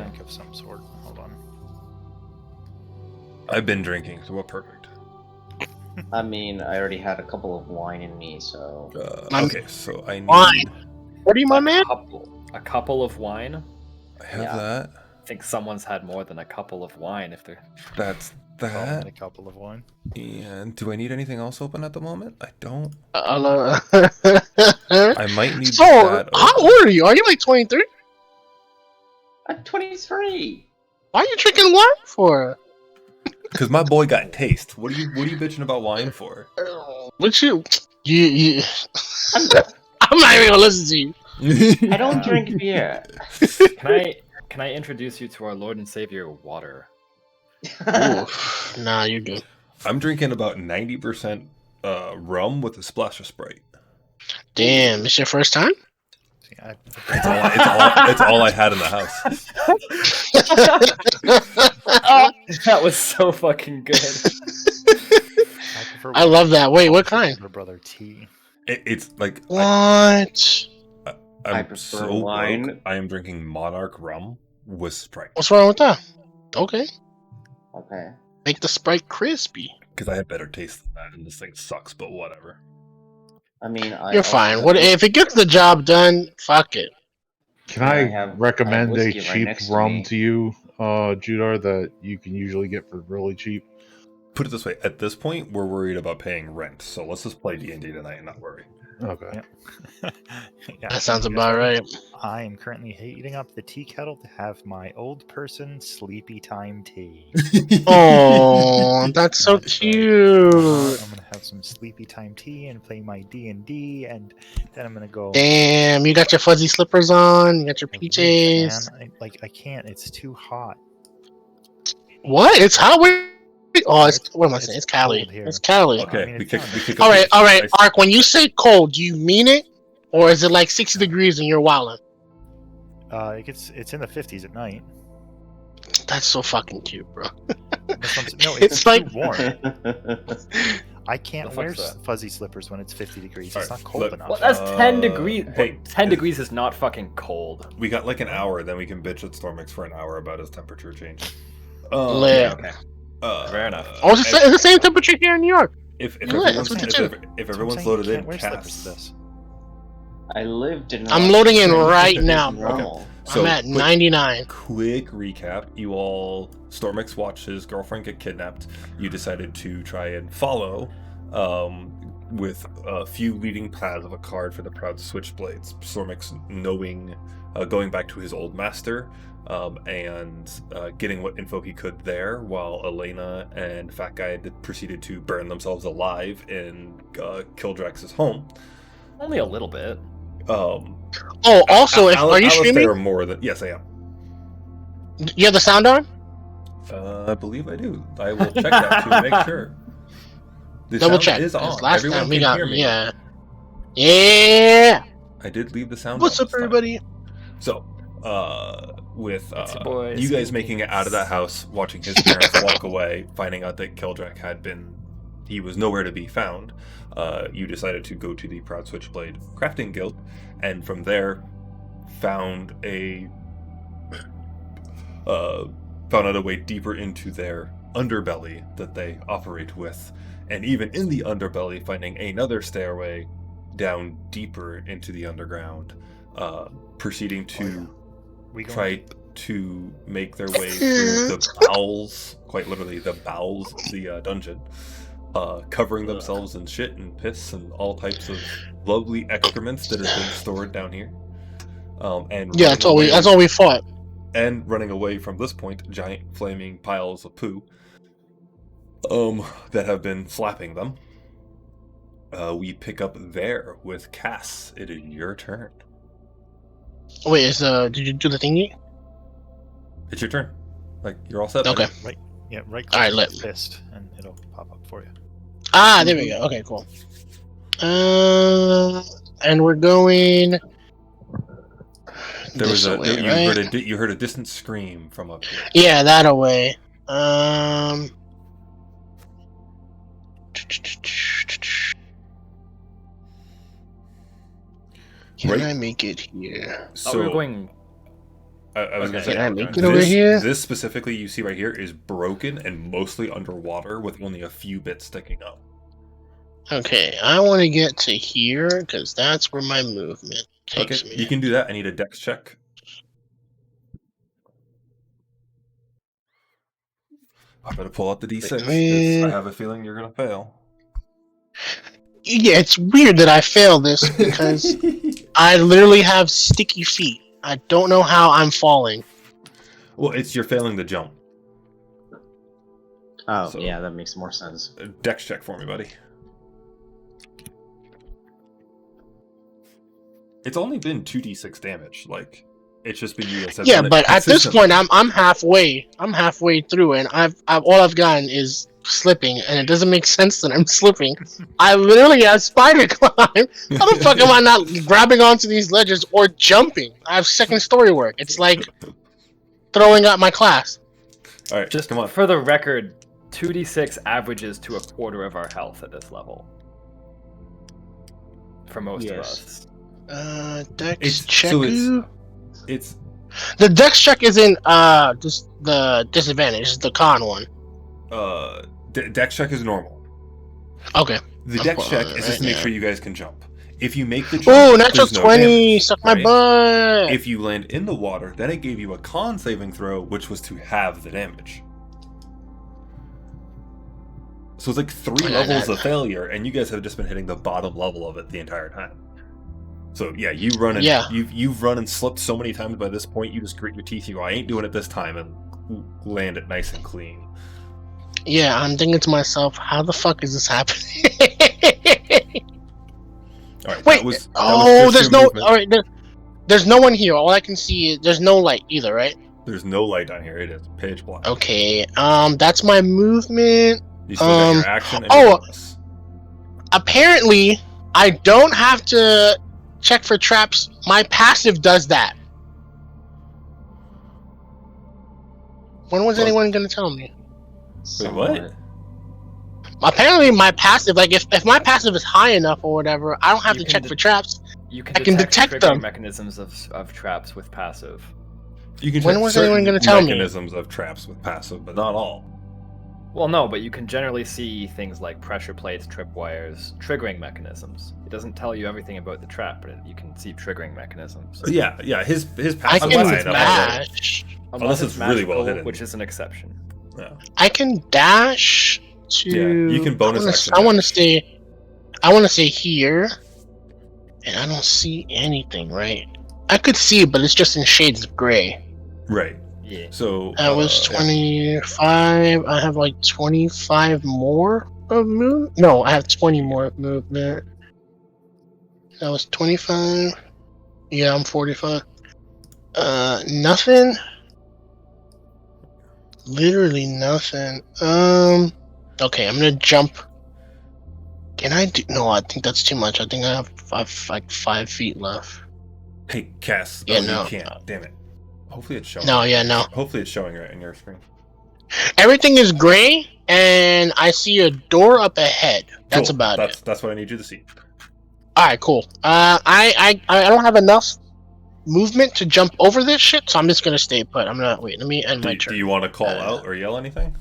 drink of some sort. Hold on. I've been drinking, so we're perfect. I mean, I already had a couple of wine in me, so... Okay, so I need... Wine. What are you, my man? A couple of wine? I have Yeah. that. I think someone's had more than a couple of wine if they're... That's Call it that. a couple of wine. And do I need anything else open at the moment? I don't. I I might need So, that how open. old are you? Are you like 23? I'm 23! Why are you drinking wine for? Because my boy got taste. What are you bitching about wine for? What you... I'm not even gonna listen to you. I don't drink beer. Can I introduce you to our Lord and Savior, water? Oof. Nah, you're good. I'm drinking about 90% rum with a splash of Sprite. Damn, it's your first time? See, It's all I had in the house. That was so fucking good. I love that. Wait, what kind? Your brother tea. It's like What? I I'm prefer so wine. broke. I am drinking Monarch rum with Sprite What's wrong with that? Okay. Okay. Make the Sprite crispy. because I have better taste than that, and this thing sucks. But whatever. I mean, You're fine. What if it gets the job done? Fuck it. Can Yeah, I I have recommend a whiskey right cheap next to rum me. to you, Judar, that you can usually get for really cheap? Put it this way: at this point, we're worried about paying rent, so let's just play D&D tonight and not worry. Okay. Yeah, That sounds you guys about know, right. I am currently heating up the tea kettle to have my old person sleepy time tea. Oh, that's so That's right. cute. I'm gonna have some sleepy time tea and play my D&D, and then I'm gonna go. Damn, you got your fuzzy slippers on. You got your I wish, PJs. man. I can't. It's too hot. What? It's hot. Oh, it's what am I It's saying? It's Cali. cold here. It's Cali. Okay, I mean, we it's kick. not We bad. kick. All up right, the- all right, I- Ark. When you say cold, do you mean it, or is it like 60 degrees and you're wilding? It's in the 50s at night. That's so fucking cute, bro. That's what I'm no, It's it's like- too warm. I can't The wear fuck's that? fuzzy slippers when it's 50 degrees. All It's right, not cold look, enough. Well, that's 10 degrees. hey, 10 degrees is not fucking cold. We got like an hour, then we can bitch at Stormix for an hour about his temperature change. Lit. Yeah, okay. Fair enough. Oh, it's the same temperature here in New York. If You lit, everyone's, that's what you if, do. if That's what I'm everyone's saying, you loaded can't in, wear slippers cast. to this. I lived in. I'm loading in right It's now, bro. normal. I'm at 99. Quick recap: you all, Stormix watched his girlfriend get kidnapped. You decided to try and follow, with a few leading paths of a card for the Proud Switchblades. Stormix knowing, going back to his old master, and getting what info he could there, while Elena and Fat Guy proceeded to burn themselves alive in Kildrax's home. Only a little bit. Oh, also, are you Alistair streaming? more than yes, I am. You have the sound on? I believe I do. I will check that to make sure. The Double sound check. is 'cause on. last Everyone time we can got hear me. yeah. Yeah. I did leave the sound. What's on up, this time. everybody? So, with It's your boy, you guys Sneaky. making it out of that house, watching his parents walk away, finding out that Kildrak he was nowhere to be found. You decided to go to the Proud Switchblade Crafting Guild, and from there found out a way deeper into their underbelly that they operate with, and even in the underbelly finding another stairway down deeper into the underground, proceeding to We going try deep. to make their way through the bowels, quite literally the bowels of the dungeon, covering themselves in shit and piss and all types of lovely excrements that have been stored down here. And Yeah, running that's all we fought. and running away from this point, giant flaming piles of poo that have been slapping them. We pick up there with Cass. It is your turn. Wait, did you do the thingy? It's your turn. Like, you're all set. Okay. buddy. Yeah, right All right, click let- on fist, and it'll pop up for you. Ah, there we go. Okay, cool. And we're going. There was this a way, you right? heard a distant scream from up here. Yeah, that away. Can Right. I make it here? Oh, we were So going I was gonna Okay. say, Can I make it this, over here? This specifically you see right here is broken and mostly underwater with only a few bits sticking up. Okay, I want to get to here because that's where my movement takes Okay, me. you can do that. I need a dex check. I better pull out the d6 because I have a feeling you're gonna fail. Yeah, it's weird that I fail this because I literally have sticky feet. I don't know how I'm falling. Well, it's you're failing the jump. Oh, So- yeah, that makes more sense. Dex check for me, buddy. It's only been 2d6 damage. Like, it's just been you guys have Yeah, done it but at this consistently. point, I'm halfway. I'm halfway through, and I've all I've gotten is slipping, and it doesn't make sense that I'm slipping. I literally have spider climb. How the fuck am I not grabbing onto these ledges or jumping? I have second story work. It's like throwing out my class. All right, Just come on. for the record, 2d6 averages to a quarter of our health at this level. For most of Yes. us. Dex It's- check. so It's The dex check isn't just the disadvantage. It's the con one. dex check is normal. Okay. The I'm dex check following is it just to right make now. sure you guys can jump. If you make the jump, Oh, natural there's no 20. damage, Suck my right? butt. If you land in the water, then it gave you a con saving throw, which was to halve the damage. So it's like 3 levels of failure, and you guys have just been hitting the bottom level of it the entire time. So yeah, you run and Yeah. you've run and slipped so many times by this point, you just grit your teeth. You go, I ain't doing it this time, and land it nice and clean. Yeah, I'm thinking to myself, how the fuck is this happening? All right, Wait. that was Oh, just there's your no. movement. All right, there's no one here. All I can see is there's no light either, right? There's no light down here. It is pitch black. Okay. That's my movement. You still got Um, your action and your bonus. Apparently, I don't have to check for traps. My passive does that. When was Well- anyone gonna tell me? Wait, what? Somewhat. Apparently, my passive, like if my passive is high enough or whatever, I don't have You to can check for traps. You I can detect triggering them. mechanisms of traps with passive. You can When check was anyone certain gonna tell me? mechanisms of traps with passive, but not all. Well, no, but you can generally see things like pressure plates, tripwires, triggering mechanisms. It doesn't tell you everything about the trap, but you can see triggering mechanisms. Yeah, his I passive can line up already. dash. Unless it's really well magical, hidden. which is an exception. Yeah. I can dash to. Yeah, you can bonus action I want to dash. stay. I want to stay here, and I don't see anything. Right? I could see, but it's just in shades of gray. Right. Yeah. So That was 25. I have like 25 more of movement. No, I have 20 more of movement. That was 25. Yeah, I'm 45. Nothing. Literally nothing. Okay, I'm gonna jump. Can I do? No, I think that's too much. I think I have like 5 feet left. Hey, Cass. Yeah, oh, no. You can't. Damn it. Hopefully it's showing. No, yeah, no. Hopefully it's showing right in your screen. Everything is gray, and I see a door up ahead. That's Cool. about it. That's what I need you to see. All right, cool. I don't have enough movement to jump over this shit, so I'm just gonna stay put. I'm gonna wait. Let me end my Do turn. you want to call out or yell anything?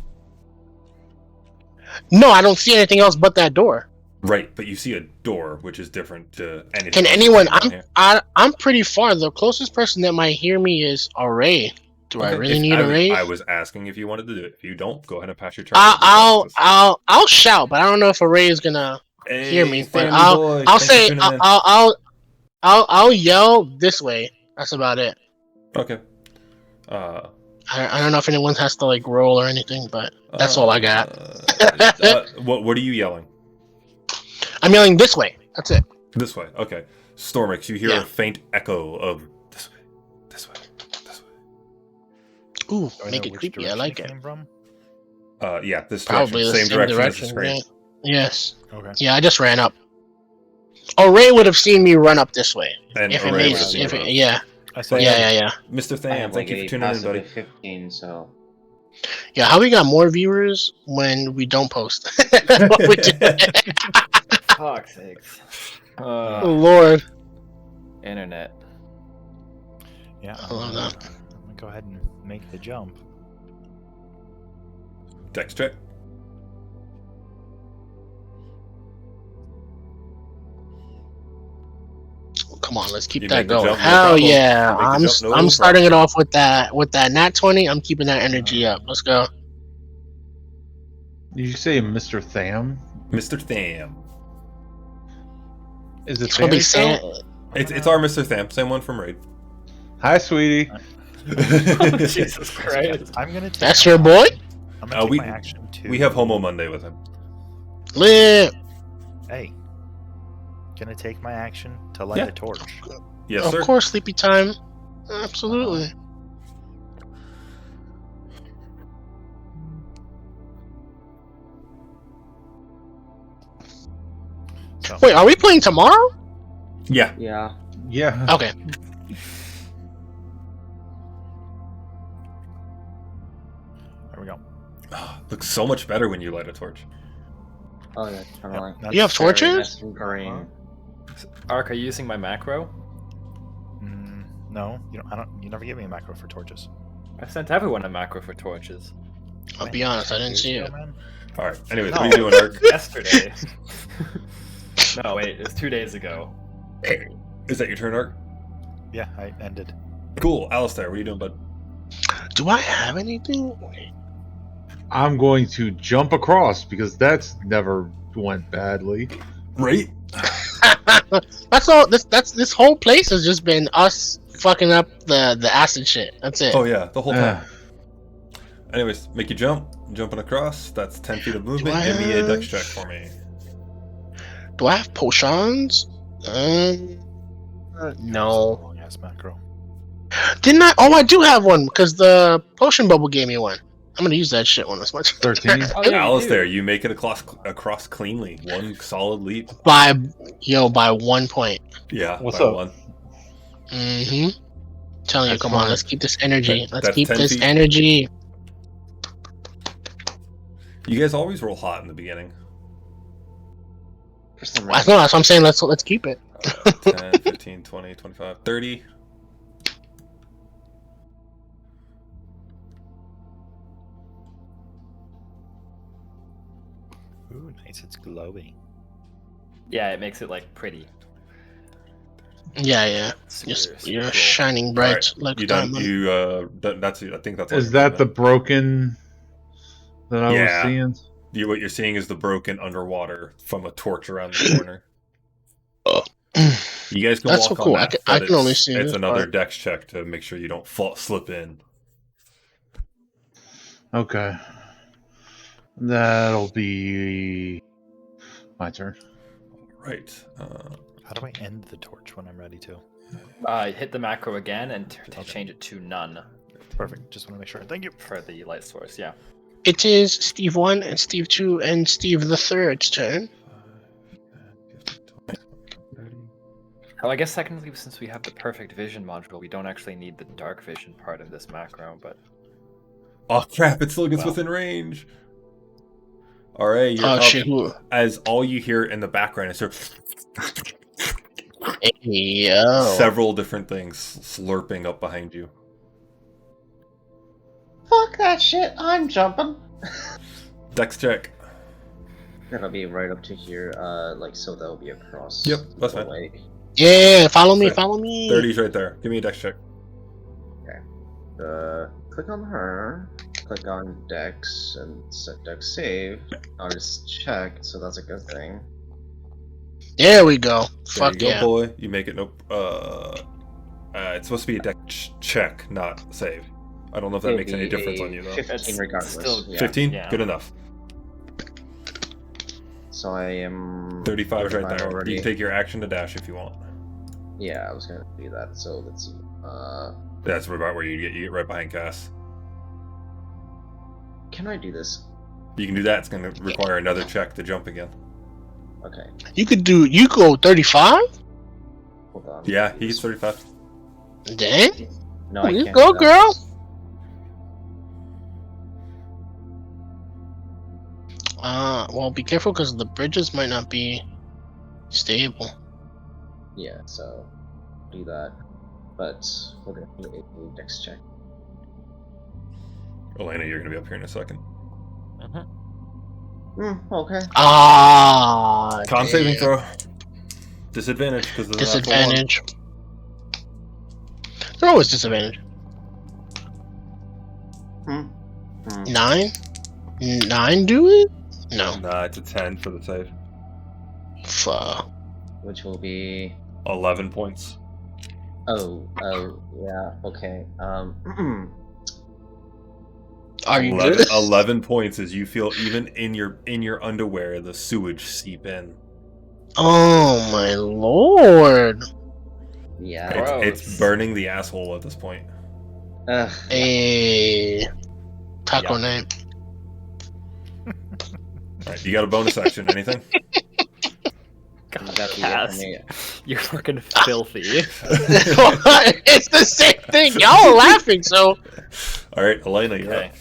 No, I don't see anything else but that door. Right, but you see a door, which is different to anything. Can else anyone? that's down I'm pretty far. The closest person that might hear me is Array. Do I Okay, really if need Array? I was asking if you wanted to do it. If you don't, go ahead and pass your turn. I'll shout, but I don't know if Array is gonna hear me. But I'll yell this way. That's about it. Okay. I don't know if anyone has to like roll or anything, but that's all I got. What are you yelling? I'm yelling this way. That's it. This way. Okay. Stormix, you hear Yeah. a faint echo of this way, this way, this way. Ooh, Do I make know it which creepy. I direction like it it. came from? Yeah, this Probably direction. the Same direction as the direction. screen. Yeah. Yes. Okay. Yeah, I just ran up. Array would have seen me run up this way. And If it Array made, would have seen if you it, run. yeah, I saw yeah. Mr. I Tham, have thank like you a for tuning in, passive buddy. of 15, so Yeah, how we got more viewers when we don't post? What we do- Fuck's sakes. Oh, Lord. Internet. Yeah. I love that. I'm go ahead and make the jump. Dex check. Come on, let's keep You that make the going. jump, no Hell problem. yeah! You make the I'm jump, no I'm starting it problem. off with that nat 20. I'm keeping that energy up. Let's go. Did you say Mr. Tham? Mr. Tham. Is it It's gonna be Tham? It's our Mr. Tham, same one from Raid. Hi, sweetie. Jesus Christ. I'm gonna take That's my your boy? action- I'm gonna take we- my action to. We have Homo Monday with him. Lit. Hey. Gonna take my action to light Yeah. a torch. Yes, Of sir. course, sleepy time. Absolutely. So, Wait, are we playing tomorrow? Yeah. Yeah. Yeah. Okay. there we go. Looks so much better when you light a torch. Oh yeah, kind of like. That's You have very torches? nice and green. Ark, are you using my macro? No, you don't. I don't. You never gave me a macro for torches. I sent everyone a macro for torches. I'll be honest, I didn't see it. Man. All right. Anyways, No. what are you doing, Ark? Yesterday. No, wait, it was 2 days ago. Is that your turn, Ark? Yeah, I ended. Cool. Alistair, what are you doing, bud? Do I have anything? Wait. I'm going to jump across because that's never went badly. Right. That's all. This whole place has just been us fucking up the acid shit. That's it. Oh yeah, the whole time. Ah, Anyways, make you jump. Jumping across. That's 10 feet of movement. I Give me a dex have- check for me. Do I have potions? No. Long ass macro. Didn't I? Oh, I do have one because the potion bubble gave me one. I'm gonna use that shit one as much. 13. Oh, yeah, you Alistair, do. you make it across cleanly. One solid leap. by 1 point. Yeah, What's by up? one. Mm-hmm. Telling you, That's come on, fine. let's keep this energy. That- Let's that's keep 10 this feet. energy. You guys always roll hot in the beginning. For some I reason. know, that's what I'm saying. Let's keep it. 10, 15, 20, 25, 30. Ooh, nice. It's glowy. Yeah, it makes it like pretty. Yeah. Super, You're cool. shining bright Alright, like you done? diamond. That's. I think that's. all Is your that the movement. broken that I Yeah. was seeing? What you're seeing is the broken underwater from a torch around the corner. You guys can That's walk so cool. on that, I but can only it's- see It's this another part. dex check to make sure you don't slip in. Okay. That'll be my turn. Right. How do I end the torch when I'm ready to? Hit the macro again and change it to none Perfect. Just want to make sure. Thank you. for the light source. Yeah. It is Steve 1 and Steve 2 and Steve the Third's turn. Oh, I guess technically, since we have the perfect vision module, we don't actually need the dark vision part of this macro. But Oh crap! It still gets Wow. within range. All right, you're Oh up. shit! Who? As all you hear in the background is sort of Hey, yo. several different things slurping up behind you. Fuck that shit! I'm jumping. Dex check. That'll be right up to here. Like so that'll be across. Yep, that's the fine. lake. Yeah, follow me, Sorry. follow me. 30's right there. Give me a dex check. Click on her. Click on Dex and set Dex save. I'll just check, so that's a good thing. There we go. There Fuck you go, yeah. boy. You make it. Nope. It's supposed to be a dex check, not save. I don't know if that It'd makes any be difference a on you though. 15 It's regardless. still- yeah. 15. Yeah. Good enough. So I am 35 is right 35 there. already. You can take your action to dash if you want. Yeah, I was gonna do that. So let's see. That's about where you get right behind Cass. Can I do this? You can do that. It's going to require another check to jump again. Okay, You go 35? hold on. Yeah, he's 35. Dang. No, I You can't. go, do that. girl. Well, be careful because the bridges might not be stable. Yeah, so do that. But we're gonna do a Dex check. Elena, you're gonna be up here in a second. Okay. Ah. Con saving damn. throw. Disadvantage because of the natural one. Disadvantage. There's always disadvantage. 9? 9 do it? No. Nah, it's a 10 for the save. Fuck. Which will be 11 points. yeah, okay. Are you 11, good? 11 points as you feel even in your underwear the sewage seep in. Oh my lord. Yeah. It's burning the asshole at this point. A taco Yeah. name. Alright, you got a bonus action. Anything? That'll be it for Cass, me. you're fucking filthy. It's the same thing. Y'all are laughing, so Alright, Elena, you're Okay. up.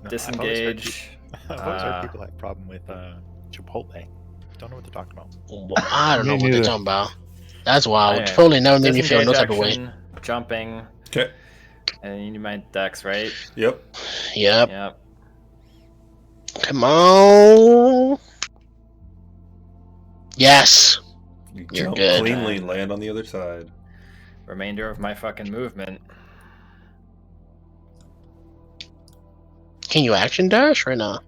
No, Disengage. I've always heard people have a problem with Chipotle. Don't know what they're talking about. I don't know Me what they're neither. talking about. That's wild. Alright. Totally never made me feel no Disengage type of way. action, jumping, Okay. and you need my dex, right? Yep. Yep. Yep. Come on. Yes. You You're jump good. cleanly and land on the other side. Remainder of my fucking movement. Can you action dash right now?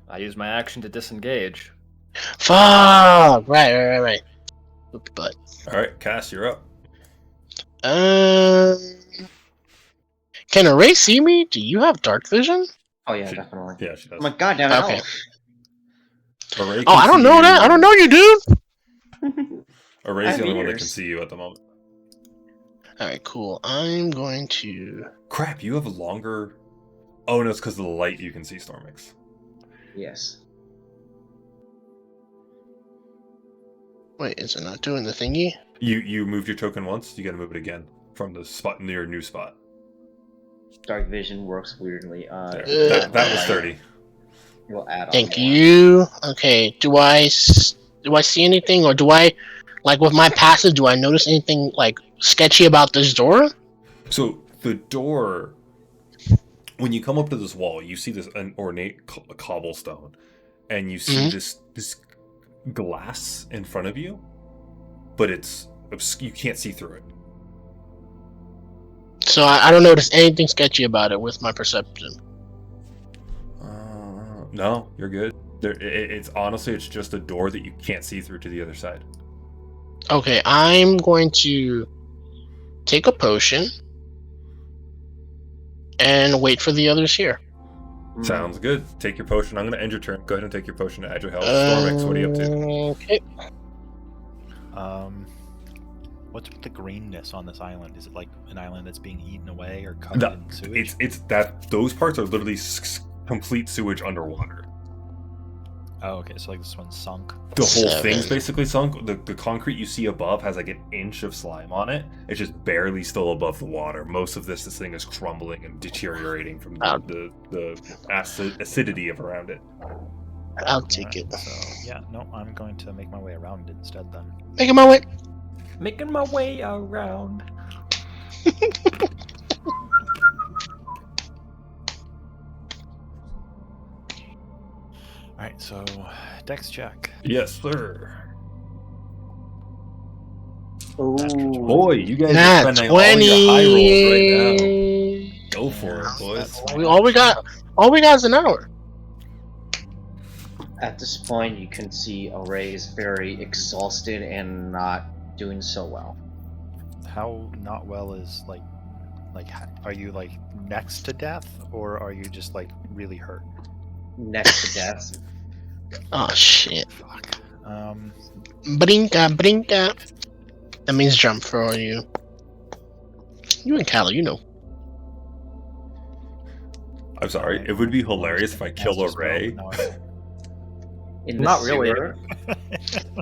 I use my action to disengage. Fuck. Right. But Alright, Cass, you're up. can a Ray see me? Do you have dark vision? Oh yeah, She- definitely. Yeah, she Oh does. my god damn it! Okay. Array Oh, I can don't see know that. you- I don't know you, dude. Array's I the have only one that can ears. see you at the moment. All right, cool. I'm going to. Crap, you have longer. Oh no, it's because of the light you can see Stormix. Yes. Wait, is it not doing the thingy? You moved your token once, you gotta move it again from the spot near new spot. Dark vision works weirdly. There. That was 30. You'll add on Thank more. you. Okay. Do I see anything, or do I, like, with my passive, do I notice anything like sketchy about this door? So the door, when you come up to this wall, you see this an ornate cobblestone, and you see this glass in front of you, but it's you can't see through it. So I don't notice anything sketchy about it with my perception. No, you're good. It's honestly, it's just a door that you can't see through to the other side. Okay, I'm going to take a potion and wait for the others here. Sounds good. Take your potion. I'm going to end your turn. Go ahead and take your potion to add your health. Stormix, what are you up to? Okay. What's with the greenness on this island? Is it like an island that's being eaten away or covered in sewage? It's that those parts are literally complete sewage underwater. Oh, okay. So like this one's sunk. The whole 7. thing's basically sunk. The concrete you see above has like an inch of slime on it. It's just barely still above the water. Most of this thing is crumbling and deteriorating from the acidity of around it. I'll take it. So yeah, no, I'm going to make my way around it instead then. Making my way. Making my way around. All right, so Dex check. Yes, sir. Ooh. Boy, you guys are Nat spending all your high rolls right 20. now. Go for it, boys. All we got is an hour. At this point, you can see Array is very exhausted and not doing so well. How not well is like are you like next to death or are you just like really hurt? Next to death. Oh shit. Fuck. Brinca. That means jump for all you. You and Callie, you know. I'm sorry. It would be hilarious if I kill a Ray. In the Not really. sewer.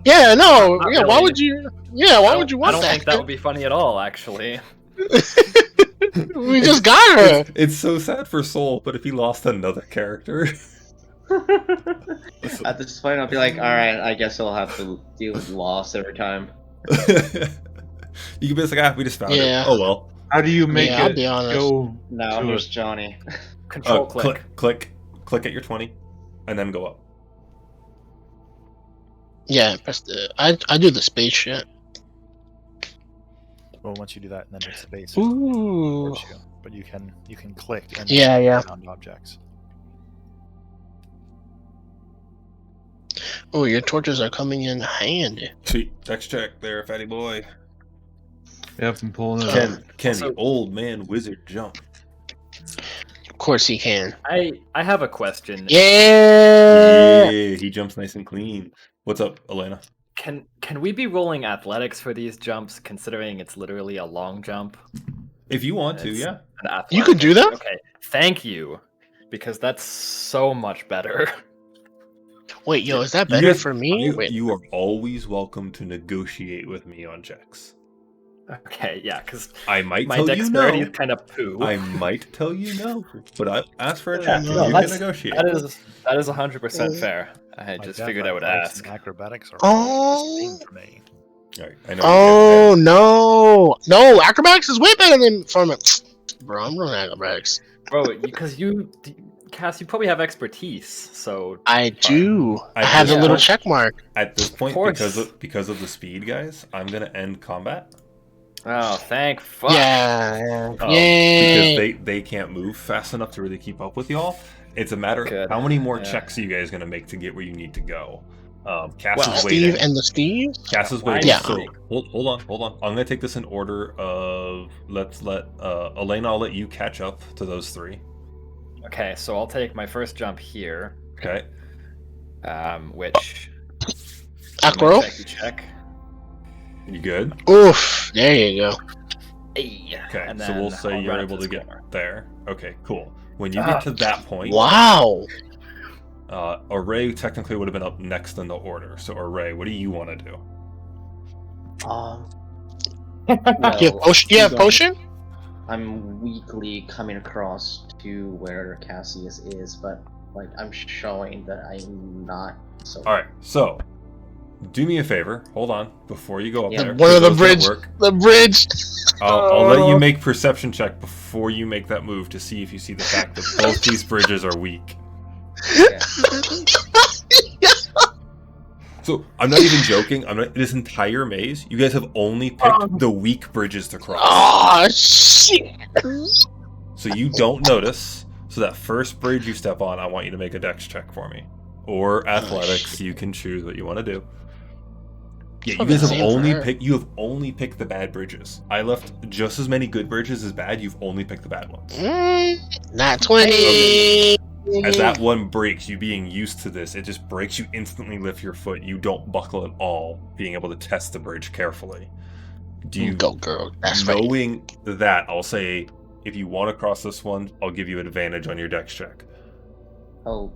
Yeah, no. Not Yeah, why really. would you? Yeah, why would you I want don't that? think that would be funny at all, actually. We just got her. It's so sad for Soul, but if he lost another character. At this point, I'll be like, alright, I guess I'll have to deal with loss every time. You can be like, we just found Yeah. it. Oh well. How do you make Yeah, I'll it be honest. go Now to here's a... Johnny. Control click. Click at your 20, and then go up. Yeah, press the. I do the space shit. Well, once you do that and then hit space, it Ooh. warps you. But you can click and Yeah, then yeah. around objects. Oh, your torches are coming in handy. Sweet. Dex check there, fatty boy. Yep, I'm pulling it up. Can Also- the old man wizard jump? Of course he can. I have a question. Yeah. Yeah, he jumps nice and clean. What's up, Elena? Can we be rolling athletics for these jumps, considering it's literally a long jump? If you want to, It's yeah. an athletic. You could do that? Okay, thank you, because that's so much better. Wait, yo, is that You better guys- for me? Wait. You are always welcome to negotiate with me on checks. Okay, yeah, because I might my tell you dexterity no. is kind of poo. I might tell you no, but I ask for a Yeah, check. no, and you can that's- negotiate. that is 100% fair. I My just death figured I would athletics ask. and acrobatics are Oh. all the same for me. All right, I know. Oh no, acrobatics is way better than from it. Bro, I'm running acrobatics. Bro, because Cass, you probably have expertise, so I do. I I have the do. little check mark. At this point, course. because of the speed, guys, I'm gonna end combat. oh, thank fuck. Yeah. Because Yay. they can't move fast enough to really keep up with y'all. It's a matter of Good. how many more Yeah. checks are you guys gonna make to get where you need to go. Cass Well, is Steve waiting. and the Steve. Cass is Why waiting. Yeah. So hold on. I'm gonna take this in order of let's let Elena. I'll let you catch up to those three. Okay, so I'll take my first jump here, Okay. which Acro. check. You good? Oof. There you go. Hey, Okay. and So we'll then say I'll you're run able into to this get corner. there. Okay. Cool. When you get to that point, Wow. Array technically would have been up next in the order. So Array, what do you want to do? You have potion? You have potion? I'm weakly coming across to where Cassius is, but like I'm showing that I'm not. So All right. So do me a favor. Hold on before you go up Yeah. there. One of the Those that bridge. work, The bridge. I'll let you make perception check before you make that move to see if you see the fact that both these bridges are weak. yeah. So I'm not even joking. This entire maze, you guys have only picked the weak bridges to cross. Oh shit. So you don't notice. So that first bridge you step on, I want you to make a dex check for me. Or athletics, you can choose what you want to do. Yeah, you Probably guys the have same for only her. picked the bad bridges. I left just as many good bridges as bad, you've only picked the bad ones. Not 20. As that one breaks, you being used to this, it just breaks, you instantly lift your foot. You don't buckle at all, being able to test the bridge carefully. Do you, Go, girl. That's right. knowing that, I'll say, if you want to cross this one, I'll give you advantage on your dex check. Oh,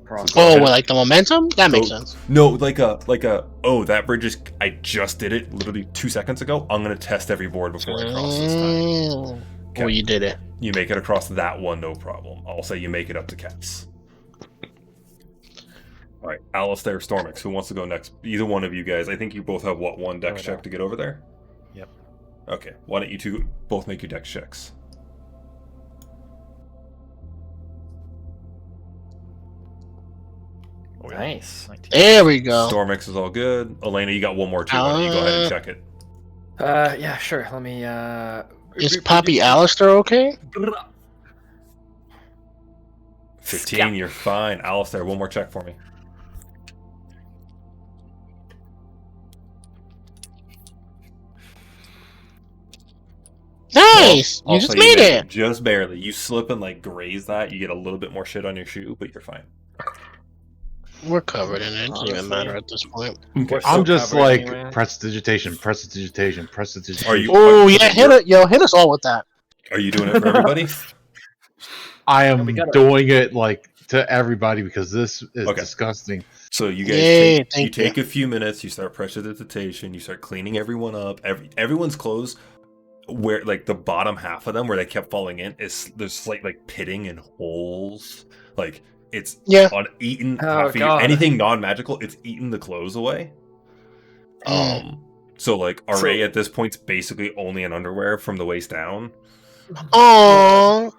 cross. Go Oh, ahead. well, like the momentum? That makes Go- sense. No, like a, oh, that bridge is, I just did it literally 2 seconds ago. I'm going to test every board before I cross this time. Mm. Okay. Oh, you did it. You make it across that one, no problem. I'll say you make it up to Cats. All right, Alistair, Stormix, who wants to go next? Either one of you guys. I think you both have, what, one dex Right check now. to get over there? Yep. Okay, why don't you two both make your dex checks? Oh, yeah. Nice. 19. There we go. Stormix is all good. Elena, you got one more too. Why don't you go ahead and check it? Yeah, sure. Let me. Is Poppy Alistair okay? 15, you're fine. Alistair, one more check for me. Nice. I'll You just say made it. Just barely. You slip and like graze that. You get a little bit more shit on your shoe, but you're fine. We're covered in it. It doesn't even Honestly. matter at this point. We're I'm so just covered like anyway. prestidigitation, prestidigitation, prestidigitation. Are you? Oh yeah, hit us all with that. Are you doing it for everybody? I Yeah, am we gotta- doing it like to everybody because this is Okay. disgusting. So you guys Yay, take, thank you. take a few minutes. You start prestidigitation. You start cleaning everyone up. Everyone's clothes, where like the bottom half of them where they kept falling in, is there's slight like pitting and holes. Like it's Yeah. on eaten Oh, half of your, God. anything non-magical. It's eaten the clothes away. Mm. So like Array at this point's basically only in underwear from the waist down. Oh,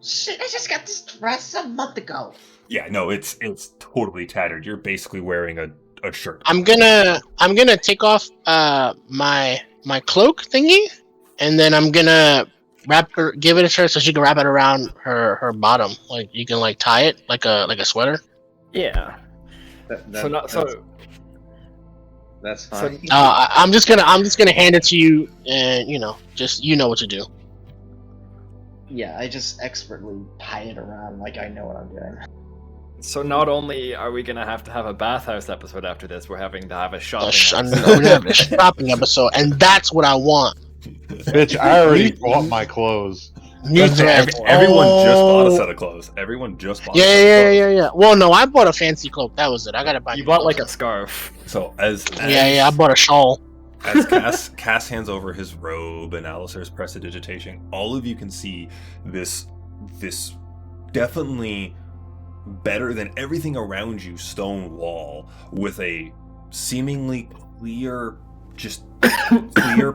Shit, I just got this dress a month ago. Yeah, no, it's totally tattered. You're basically wearing a shirt. I'm gonna take off my cloak thingy, and then I'm gonna give it to her so she can wrap it around her bottom. Like you can like tie it like a sweater. Yeah. That's fine. I'm just gonna hand it to you, and just you know what to do. Yeah, I just expertly tie it around like I know what I'm doing. So not only are we gonna have to have a bathhouse episode after this, we're having to have a shopping I'm episode. gonna have a shopping episode, and that's what I want. Bitch, I already bought my clothes. New thread. Everyone just bought a set of clothes. Everyone just bought. Yeah. Well, no, I bought a fancy cloak. That was it. I gotta buy. You bought like a scarf. So as I bought a shawl. As Cass hands over his robe and Alistair's prestidigitation, all of you can see this definitely better than everything around you stone wall with a seemingly clear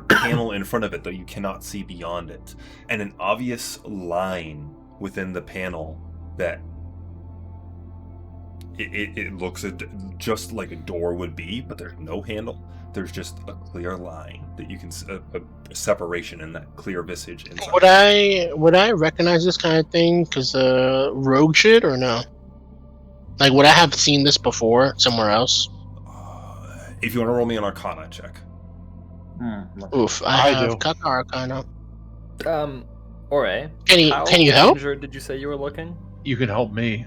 panel in front of it, though you cannot see beyond it, and an obvious line within the panel that it looks just like a door would be, but there's no handle. There's just a clear line that you can a separation in that clear visage inside. Would I recognize this kind of thing because rogue shit or no? Like, would I have seen this before somewhere else? If you want to roll me an Arcana check. Oof, I have Kaka Arcana. Ore, can you help? Injured did you say you were looking? You can help me.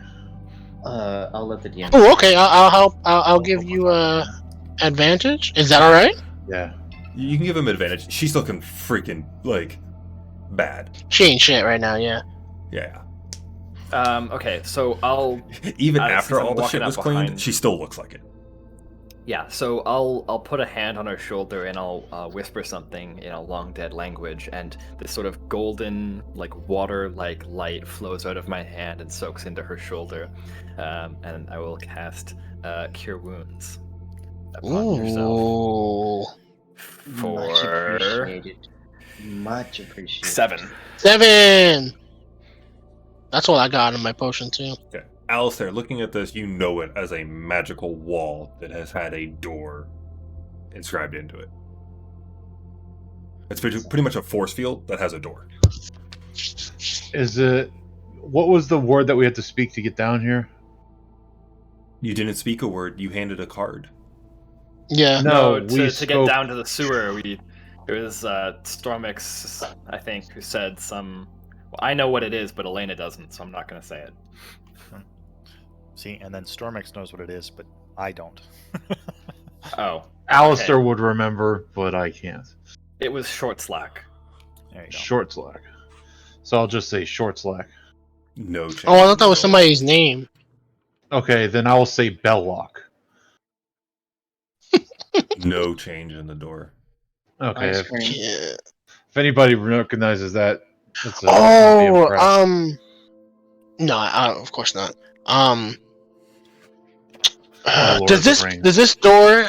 I'll let the DM. Oh, okay. I'll help. I'll give you advantage. Is that all right? Yeah. You can give him advantage. She's looking freaking like bad. She ain't shit right now. Yeah. Yeah. Okay, so I'll even after since I'm all the walking shit up was cleaned, behind- she still looks like it. Yeah, so I'll put a hand on her shoulder and I'll whisper something in a long dead language, and this sort of golden, like water-like light flows out of my hand and soaks into her shoulder, and I will cast Cure Wounds upon yourself Much for appreciated. Much appreciated. 7. That's all I got in my potion too. Okay. Alistair, looking at this, you know it as a magical wall that has had a door inscribed into it. It's pretty much a force field that has a door. Is it? What was the word that we had to speak to get down here? You didn't speak a word. You handed a card. Yeah. No, to we get spoke. down to the sewer, it was Stormix, I think, who said some. Well, I know what it is, but Elena doesn't, so I'm not going to say it. See, and then Stormix knows what it is, but I don't. Oh. Alistair okay. would remember, but I can't. It was short slack. There you go. Short slack. So I'll just say short slack. No change. Oh, I thought that was somebody's name. Okay, then I will say Belloc. No change in the door. Okay, Ice if, cream. Yeah. if anybody recognizes that, it's No, of course not. Lord Does of the this Rings. door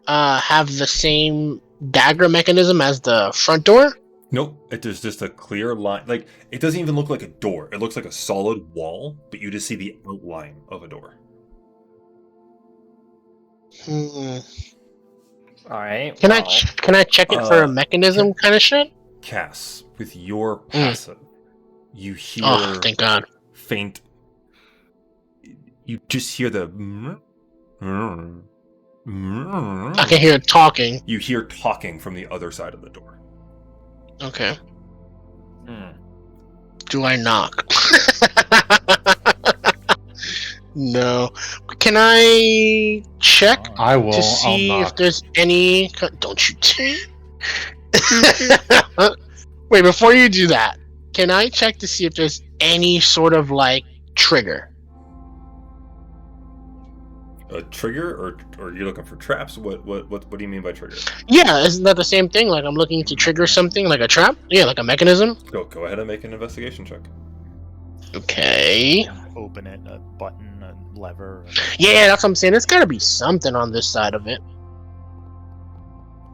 have the same dagger mechanism as the front door? Nope. There's just a clear line. Like, it doesn't even look like a door. It looks like a solid wall, but you just see the outline of a door. Hmm. All right. Can well, I check it for a mechanism kind of shit? Cass, with your passive, you hear Oh, thank God. faint. You just hear the. I can hear it talking. You hear talking from the other side of the door. Okay. hmm. Do I knock? No. Can I check I will. to see I'll if knock. there's any? Don't you dare! Wait, before you do that, can I check to see if there's any sort of like trigger? A trigger, or you're looking for traps? What do you mean by trigger? Yeah, isn't that the same thing? Like I'm looking to trigger something, like a trap? Yeah, like a mechanism. Go ahead and make an investigation check. Okay. Open it, a button, a lever. Yeah, that's what I'm saying. There's gotta be something on this side of it.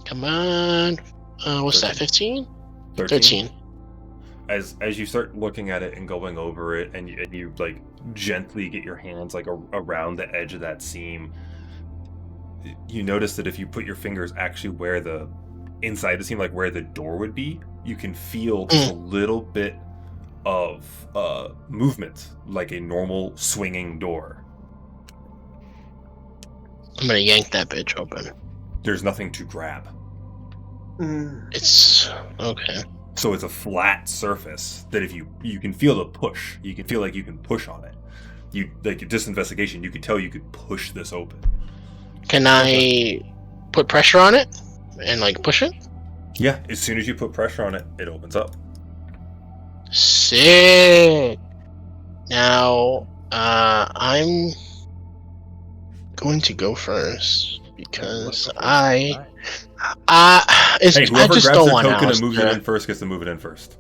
Come on. What's that? 15? 13. As you start looking at it and going over it, and you like gently get your hands like around the edge of that seam, you notice that if you put your fingers actually where the inside the seam, like where the door would be, you can feel just a little bit of movement, like a normal swinging door. I'm gonna yank that bitch open. There's nothing to grab. It's okay. So it's a flat surface that if you can feel the push, you can feel like you can push on it. You like just investigation, you could tell you could push this open. Can I put pressure on it and like push it? Yeah, as soon as you put pressure on it, it opens up. Sick. Now, I'm going to go first because I Whoever just grabs don't their want token and moves it Alistair. in first gets to move it in first.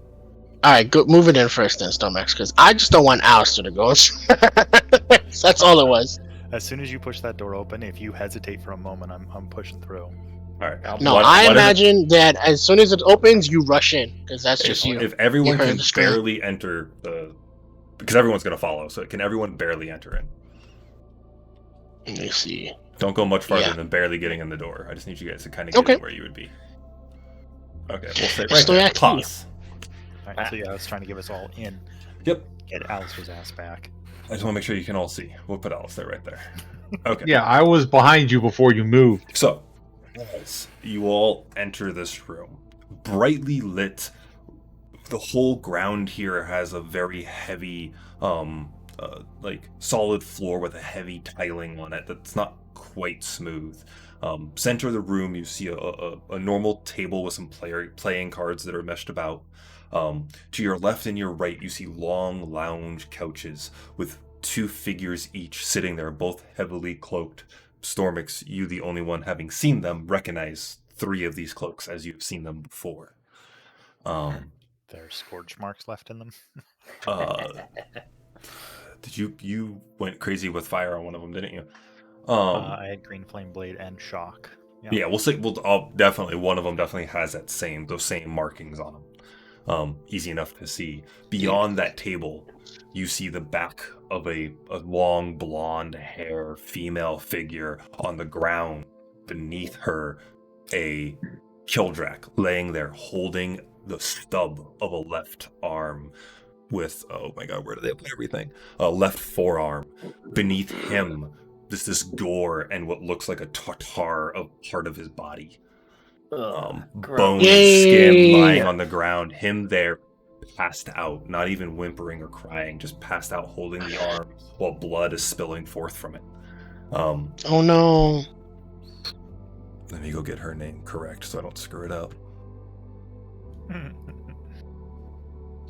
All right, go move it in first, then Stomax, because I just don't want Alistair to go. That's all it was. As soon as you push that door open, if you hesitate for a moment, I'm pushing through. All right. No, I imagine that as soon as it opens, you rush in because that's just you. If everyone You heard can the scream. barely enter because everyone's going to follow, so can everyone barely enter in? Let me see. Don't go much farther Yeah. than barely getting in the door. I just need you guys to kind of get in where you would be. Okay, we'll say right Still there. active. Pause. All right, so yeah, I was trying to give us all in. Yep. Get Alistair's ass back. I just want to make sure you can all see. We'll put Alistair right there. Okay. Yeah, I was behind you before you moved. So, as you all enter this room, brightly lit. The whole ground here has a very heavy, like solid floor with a heavy tiling on it that's not quite smooth. Center of the room, you see a normal table with some playing cards that are meshed about. To your left and your right, you see long lounge couches with two figures each sitting there, both heavily cloaked. Stormix, you the only one having seen them, recognize three of these cloaks as you've seen them before. There's scorch marks left in them. Did you went crazy with fire on one of them, didn't you? I had green flame blade and shock. Yeah, definitely one of them definitely has those same markings on them. Easy enough to see. Beyond that table, you see the back of a long blonde hair female figure on the ground. Beneath her, a Kildrak laying there holding the stub of a left arm with, oh my god, where do they put everything? A left forearm. Beneath him, this gore and what looks like a tartar of part of his body. Bone and skin lying on the ground. Him there, passed out, not even whimpering or crying, just passed out holding the arm while blood is spilling forth from it. Oh no. Let me go get her name correct so I don't screw it up.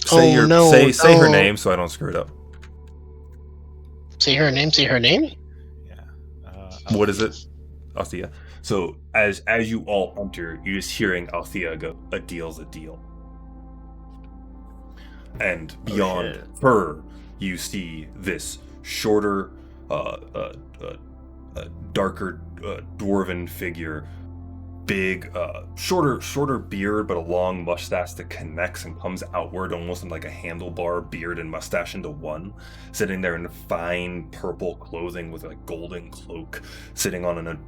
Say her name so I don't screw it up. Say her name. Yeah. What is it? Althea. So as you all enter, you're just hearing Althea go, "A deal's a deal." And beyond her, you see this shorter, darker dwarven figure, big, shorter beard, but a long mustache that connects and comes outward, almost in like a handlebar, beard and mustache into one, sitting there in fine purple clothing with a golden cloak, sitting on an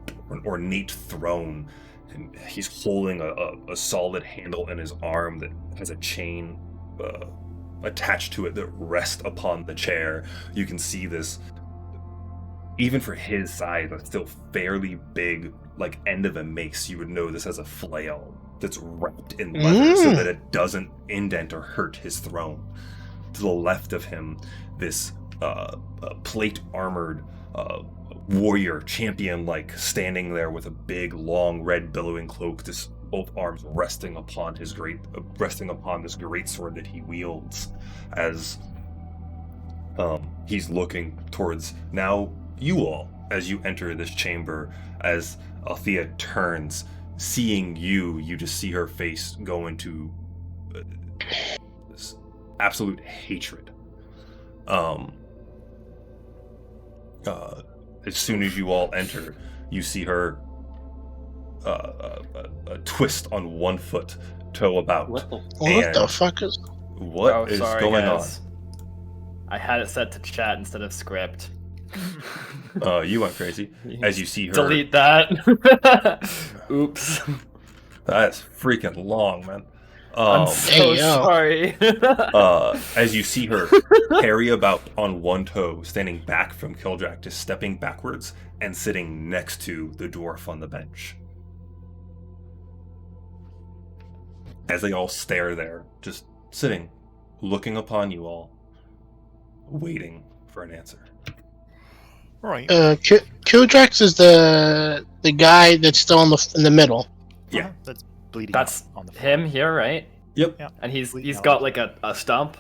ornate throne, and he's holding a solid handle in his arm that has a chain attached to it that rests upon the chair. You can see this, even for his size, a still fairly big, like end of a mace. You would know this as a flail that's wrapped in leather so that it doesn't indent or hurt his throne. To the left of him, this plate armored warrior, champion-like, standing there with a big, long, red billowing cloak. Both arms resting upon this great sword that he wields, as he's looking towards now you all as you enter this chamber. As Althea turns, seeing you just see her face go into this absolute hatred. As soon as you all enter, you see her twist on one foot, toe about. What the? What the And fuck is? what is sorry, going guys. I had it set to chat instead of script. on? You went crazy. As you see her... Delete that. Oops. That's freaking long, man. I'm so Hey, yo. sorry. As you see her carry about on one toe, standing back from Kildrak, just stepping backwards and sitting next to the dwarf on the bench. As they all stare there, just sitting, looking upon you all, waiting for an answer. Right. Kildrax is the guy that's still in the middle. Yeah. That's bleeding. That's out on the floor. him here, right? Yep. Yeah. And he's Bleeding out. got like a stump.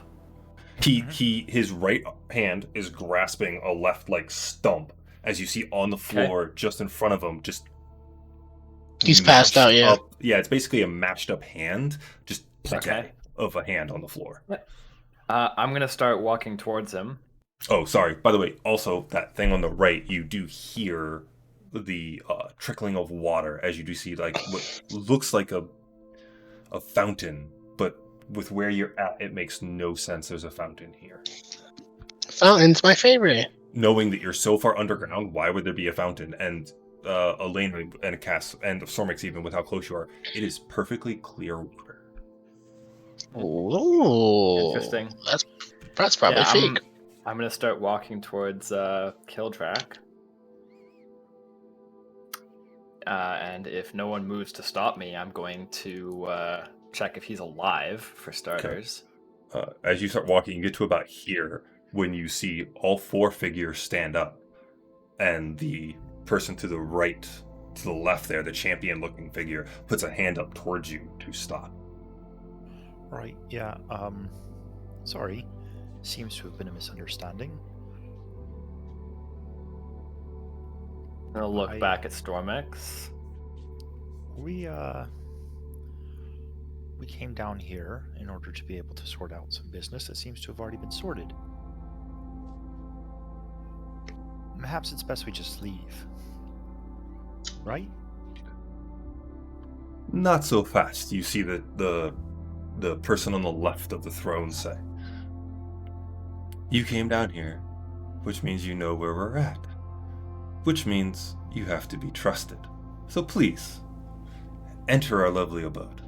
His right hand is grasping a left like stump, as you see on the floor just in front of him, just He's passed out, yeah. Yeah, it's basically a mashed up hand, just Okay. of a hand on the floor. I'm gonna start walking towards him. Oh, sorry. By the way, also that thing on the right, you do hear the trickling of water as you do see like what looks like a fountain, but with where you're at, it makes no sense there's a fountain here. Fountain's my favorite. Knowing that you're so far underground, why would there be a fountain? And Elena and Cass and Sormix, even with how close you are, it is perfectly clear water. Ooh, Interesting. That's probably Yeah, fake. I'm gonna start walking towards Kildrak. And if no one moves to stop me, I'm going to check if he's alive, for starters. As you start walking, you get to about here when you see all four figures stand up, and the person to the right, to the left there, the champion-looking figure, puts a hand up towards you to stop. Right. Yeah. Sorry. Seems to have been a misunderstanding. I'm gonna look back at Stormix. We came down here in order to be able to sort out some business that seems to have already been sorted. Perhaps it's best we just leave. Right? Not so fast. You see the person on the left of the throne say, "You came down here, which means you know where we're at, which means you have to be trusted. So please, enter our lovely abode."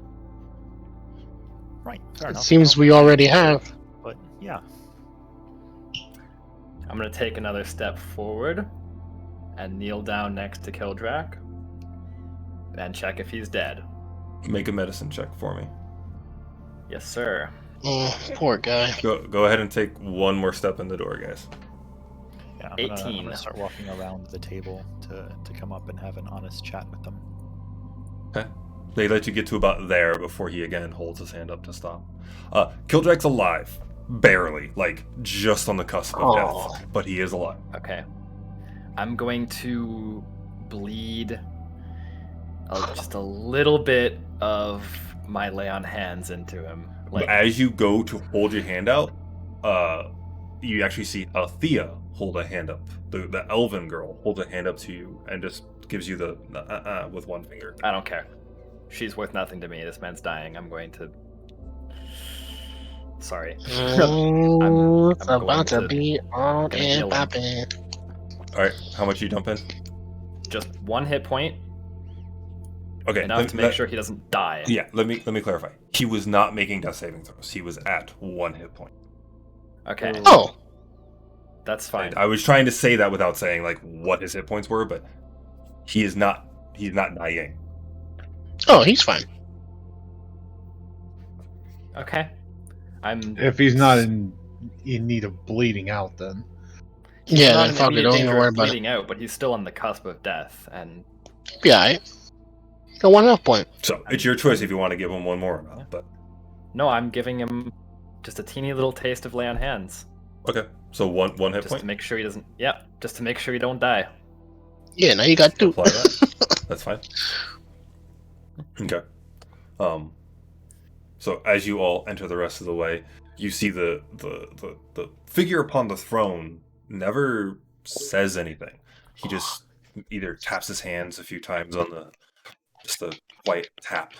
Right. Fair It enough. seems we already have. But yeah. I'm gonna take another step forward and kneel down next to Kildrak and check if he's dead. Make a medicine check for me. Yes, sir. Oh, poor guy. Go ahead and take one more step in the door, guys. Yeah. I'm 18. gonna start walking around the table to come up and have an honest chat with them. Okay. They let you get to about there before he again holds his hand up to stop. Kildrak's alive. Barely. Like, just on the cusp of Oh. death. But he is alive. Okay. I'm going to bleed just a little bit of my lay on hands into him. But as you go to hold your hand out, you actually see Althea hold a hand up. The elven girl holds a hand up to you and just gives you the with one finger. I don't care. She's worth nothing to me. This man's dying. I'm going to. Sorry. Oh, it's I'm about going to to- be on gonna heal and him. popping. Alright, how much you dump in? Just one hit point, Okay, enough to make sure he doesn't die. Yeah, let me clarify. He was not making death saving throws. He was at 1 hit point. Okay, Oh, that's fine. I was trying to say that without saying like what his hit points were, but he's not dying. oh, he's fine. Okay. I'm. If he's not in need of bleeding out, then Yeah, not then in fuck it. immediate Don't even danger worry of about it. bleeding out, but he's still on the cusp of death, and Be alright. Got 1 health point. So it's your choice if you want to give him one more or not. But no, I'm giving him just a teeny little taste of lay on hands, okay, so one hit just point. to make sure he doesn't. Yeah, just to make sure he don't die. Yeah, now you got 2. Apply that. That's fine. Okay. So as you all enter the rest of the way, you see the figure upon the throne never says anything. He just either taps his hands a few times on just a quiet tap,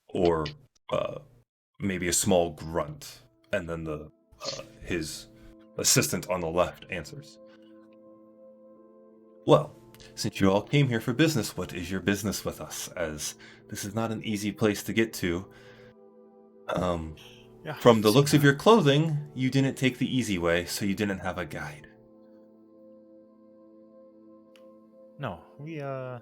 or maybe a small grunt, and then his assistant on the left answers. Well, since you all came here for business, what is your business with us? As this is not an easy place to get to. Yeah, From the see looks of that. your clothing, you didn't take the easy way, so you didn't have a guide. No, we're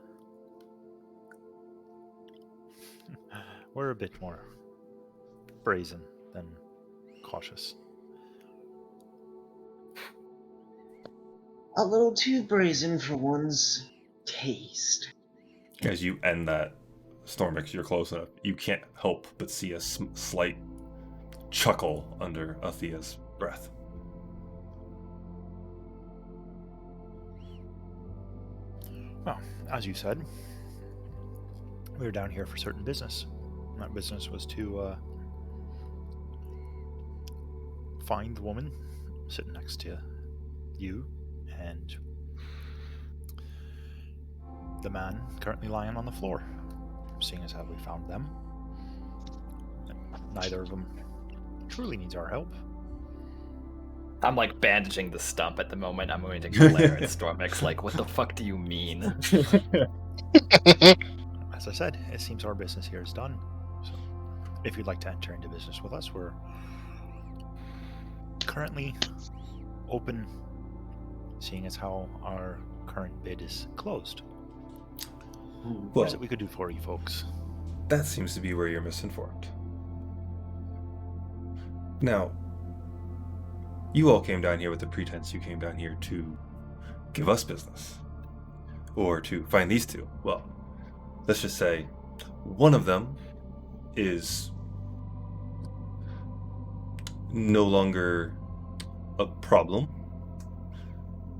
a bit more brazen than cautious. A little too brazen for one's taste. As you end that, Stormix, you're close enough. You can't help but see a slight chuckle under Athea's breath. Well, as you said, we were down here for certain business. And that business was to find the woman sitting next to you and the man currently lying on the floor. Seeing as how we found them, neither of them truly needs our help. I'm like bandaging the stump at the moment. I'm going to glare at Stormix like, what the fuck do you mean? As I said, it seems our business here is done. So, if you'd like to enter into business with us, we're currently open, seeing as how our current bid is closed. What is it we could do for you folks? That seems to be where you're misinformed. Now, you all came down here with the pretense you came down here to give us business. Or to find these two. Well, let's just say one of them is no longer a problem,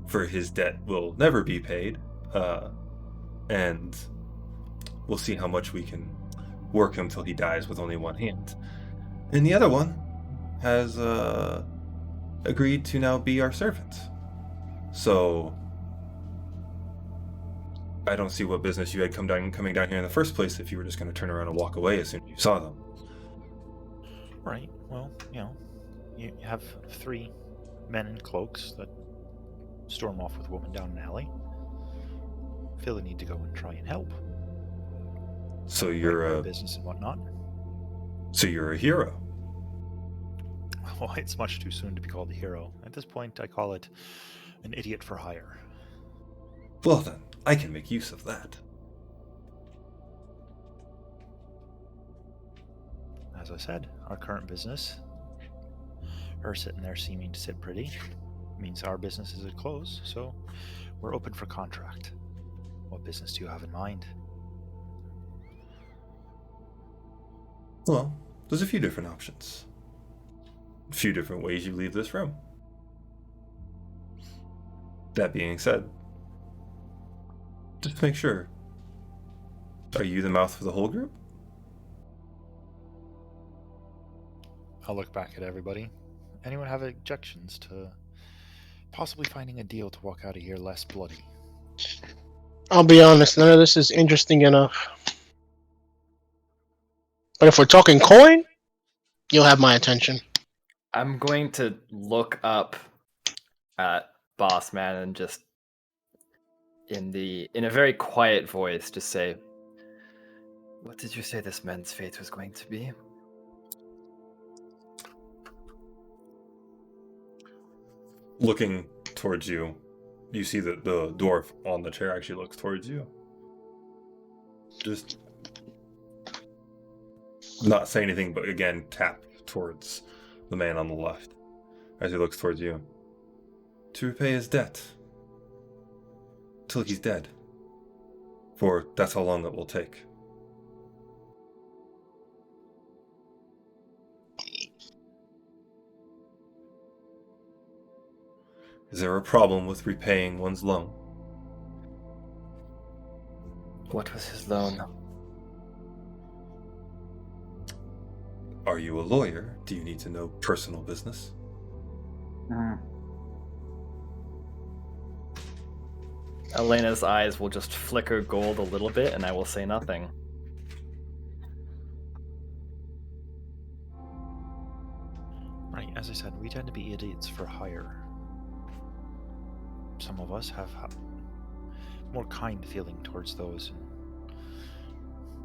for his debt will never be paid, and we'll see how much we can work him till he dies with only one hand. And the other one has agreed to now be our servant. So I don't see what business you had coming down here in the first place if you were just going to turn around and walk away as soon as you saw them. Right, well, you have 3 men in cloaks that storm off with a woman down an alley. Feel the need to go and try and help. So you're a business and whatnot. So you're a hero. Well, it's much too soon to be called a hero. At this point, I call it an idiot for hire. Well then, I can make use of that. As I said, our current business, her sitting there seeming to sit pretty, means our business is at close, so we're open for contract. What business do you have in mind? Well, there's a few different options. A few different ways you leave this room. That being said, just to make sure, are you the mouth for the whole group? I'll look back at everybody. Anyone have objections to possibly finding a deal to walk out of here less bloody? I'll be honest, none of this is interesting enough. But if we're talking coin, you'll have my attention. I'm going to look up at Boss Man and just in a very quiet voice just say, "What did you say this man's fate was going to be?" Looking towards you, you see that the dwarf on the chair actually looks towards you. Just not say anything, but again tap towards the man on the left as he looks towards you. To repay his debt till he's dead, for that's how long it will take. Is there a problem with repaying one's loan? What was his loan? Are you a lawyer? Do you need to know personal business? Elena's eyes will just flicker gold a little bit, and I will say nothing. Right, as I said, we tend to be idiots for hire. Some of us have more kind feeling towards those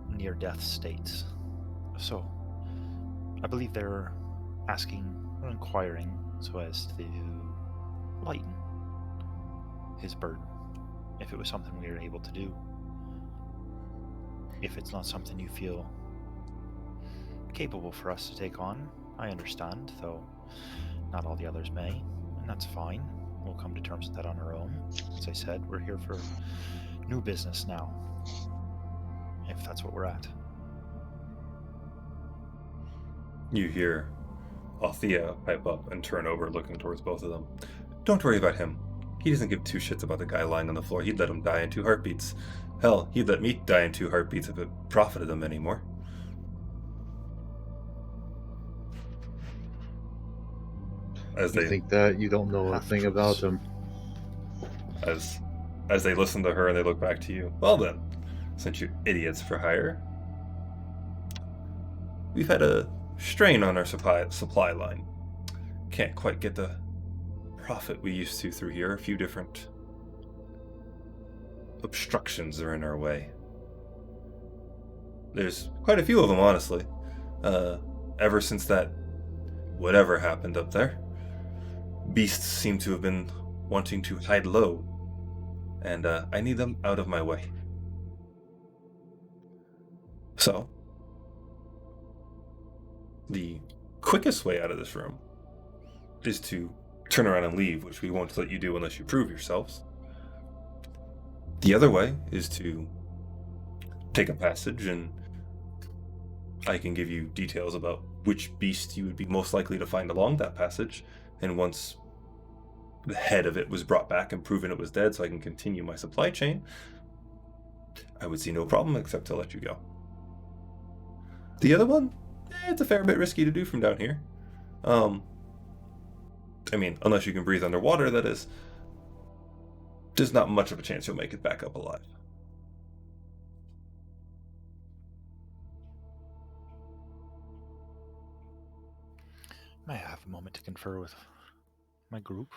in near-death states. So, I believe they're asking or inquiring so as to lighten his burden, if it was something we were able to do. If it's not something you feel capable for us to take on, I understand, though not all the others may, and that's fine. We'll come to terms with that on our own. As I said, we're here for new business now, if that's what we're at. You hear Althea pipe up and turn over, looking towards both of them. Don't worry about him. He doesn't give two shits about the guy lying on the floor. He'd let him die in 2 heartbeats. Hell, he'd let me die in 2 heartbeats if it profited him anymore. As You they think that you don't know a Half thing truths. about him. as they listen to her and they look back to you. Well then, since you're idiots for hire, we've had a strain on our supply line. Can't quite get the profit we used to through here. A few different obstructions are in our way. There's quite a few of them, honestly. Ever since that whatever happened up there, beasts seem to have been wanting to hide low, and I need them out of my way. So, the quickest way out of this room is to turn around and leave, which we won't let you do unless you prove yourselves. The other way is to take a passage, and I can give you details about which beast you would be most likely to find along that passage, and once the head of it was brought back and proven it was dead so I can continue my supply chain, I would see no problem except to let you go. The other one, it's a fair bit risky to do from down here. I mean, unless you can breathe underwater, that is. There's not much of a chance you'll make it back up alive. May I have a moment to confer with my group?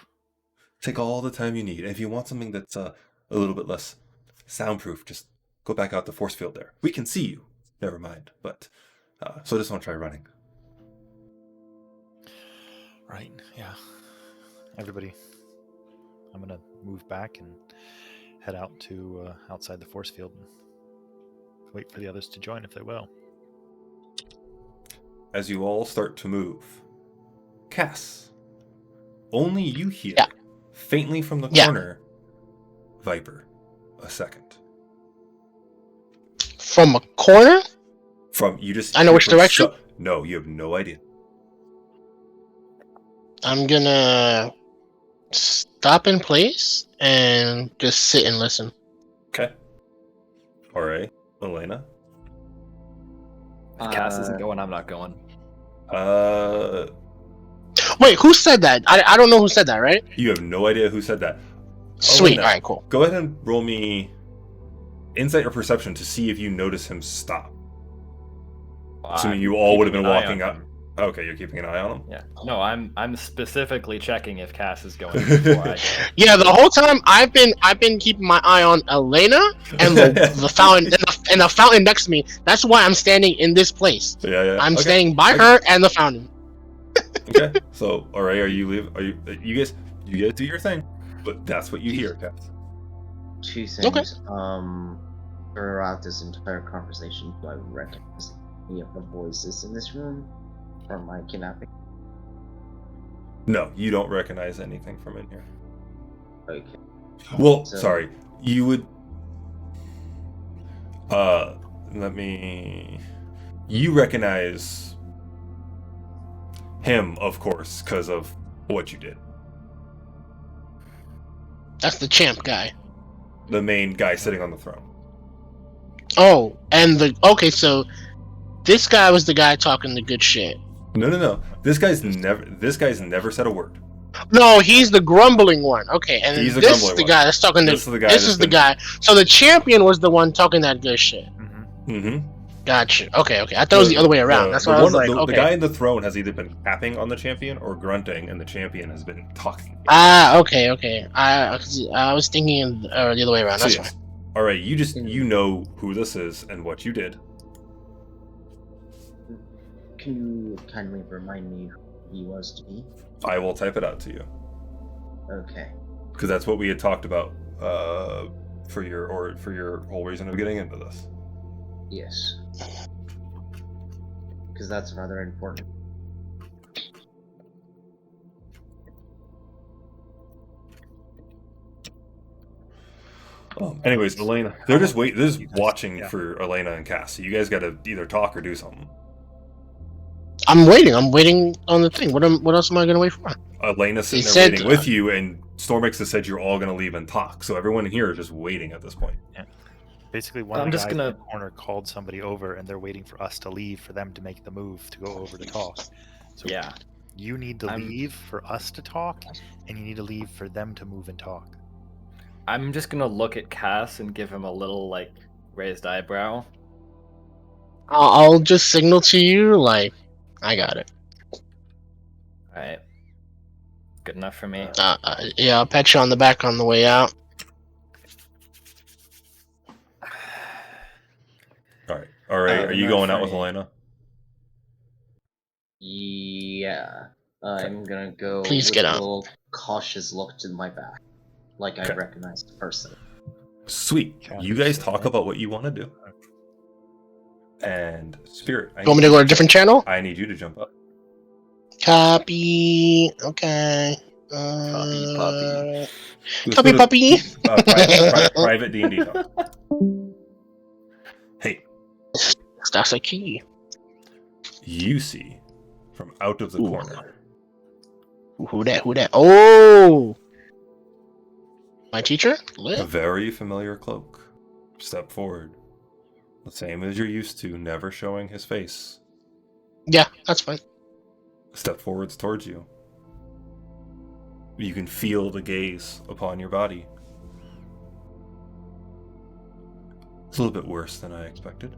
Take all the time you need. And if you want something that's a little bit less soundproof, just go back out the force field there. We can see you. Never mind. But, so I just want to try running. Right, yeah. Everybody, I'm gonna move back and head out to outside the force field and wait for the others to join if they will. As you all start to move, Cass, only you hear, Yeah. faintly from the Yeah. corner, Viper, a second. From a corner? From, you just I know hear which from direction? no, you have no idea. I'm gonna stop in place and just sit and listen. Okay. Alright, Elena. If Cass isn't going, I'm not going. Wait, who said that? I don't know who said that, right? You have no idea who said that. Sweet. Elena, Alright, cool. Go ahead and roll me insight or perception to see if you notice him stop. Assuming you all would have been walking up. Okay, you're keeping an eye on him? Yeah. No, I'm specifically checking if Cass is going before I go. Yeah, the whole time I've been keeping my eye on Elena and the fountain and the fountain next to me. That's why I'm standing in this place. Yeah. I'm Okay. standing by her and the fountain. Okay. So, alright, you guys do your thing. But that's what you hear, Cass. 2 things. Okay. Throughout this entire conversation, do I recognize any of the voices in this room from my kidnapping? No, you don't recognize anything from in here. Okay. Well, So- sorry. You would you recognize him, of course, because of what you did. That's the champ guy. The main guy sitting on the throne. Oh, and so this guy was the guy talking the good shit. No. This guy's never said a word. No, he's the grumbling one. Okay, and He's the this is grumbling the one. guy that's talking. This is the guy This that's is the been- guy. So the champion was the one talking that good shit. Mm-hmm. Mm-hmm. Gotcha. Okay. I thought it was the other way around. That's why I was like, the okay. guy in the throne has either been tapping on the champion or grunting, and the champion has been talking. Okay. I was thinking the other way around. So That's yes. fine. All right, you know who this is and what you did. Can you kindly remind me who he was to me? I will type it out to you Okay. because that's what we had talked about for your whole reason of getting into this. Yes. Because that's rather important. Anyways, Elena, they're just You guys- watching yeah. for Elena and Cass. So you guys got to either talk or do something. I'm waiting on the thing. What else am I gonna wait for? Elena's sitting He there said- waiting with you, and Stormix has said you're all going to leave and talk. So everyone in here is just waiting at this point. Basically, one I'm of the just guys in gonna- the corner called somebody over, and they're waiting for us to leave for them to make the move to go over to talk. So Yeah. you need to I'm- leave for us to talk, and you need to leave for them to move and talk. I'm just gonna look at Cass and give him a little like raised eyebrow. I'll just signal to you like I got it. Alright. Good enough for me. Yeah, I'll pat you on the back on the way out. All right. Are you not going out with funny. Elena? Yeah. I'm gonna go Please with get a out. little cautious look to my back. Like Okay. I recognize the person. Sweet. Cass You is guys saying talk it. about what you want to do. And Spirit, You want me to go to a different channel? I need you to jump up. Copy. Okay. Copy. Let's Copy, go to, puppy. private D&D talk. Hey, That's a key. you see from out of the Ooh. corner Who that? Oh! My teacher? a Lit. very familiar cloak. Step forward. The same as you're used to, never showing his face. Yeah, that's fine. Step forwards towards you. You can feel the gaze upon your body. It's a little bit worse than I expected.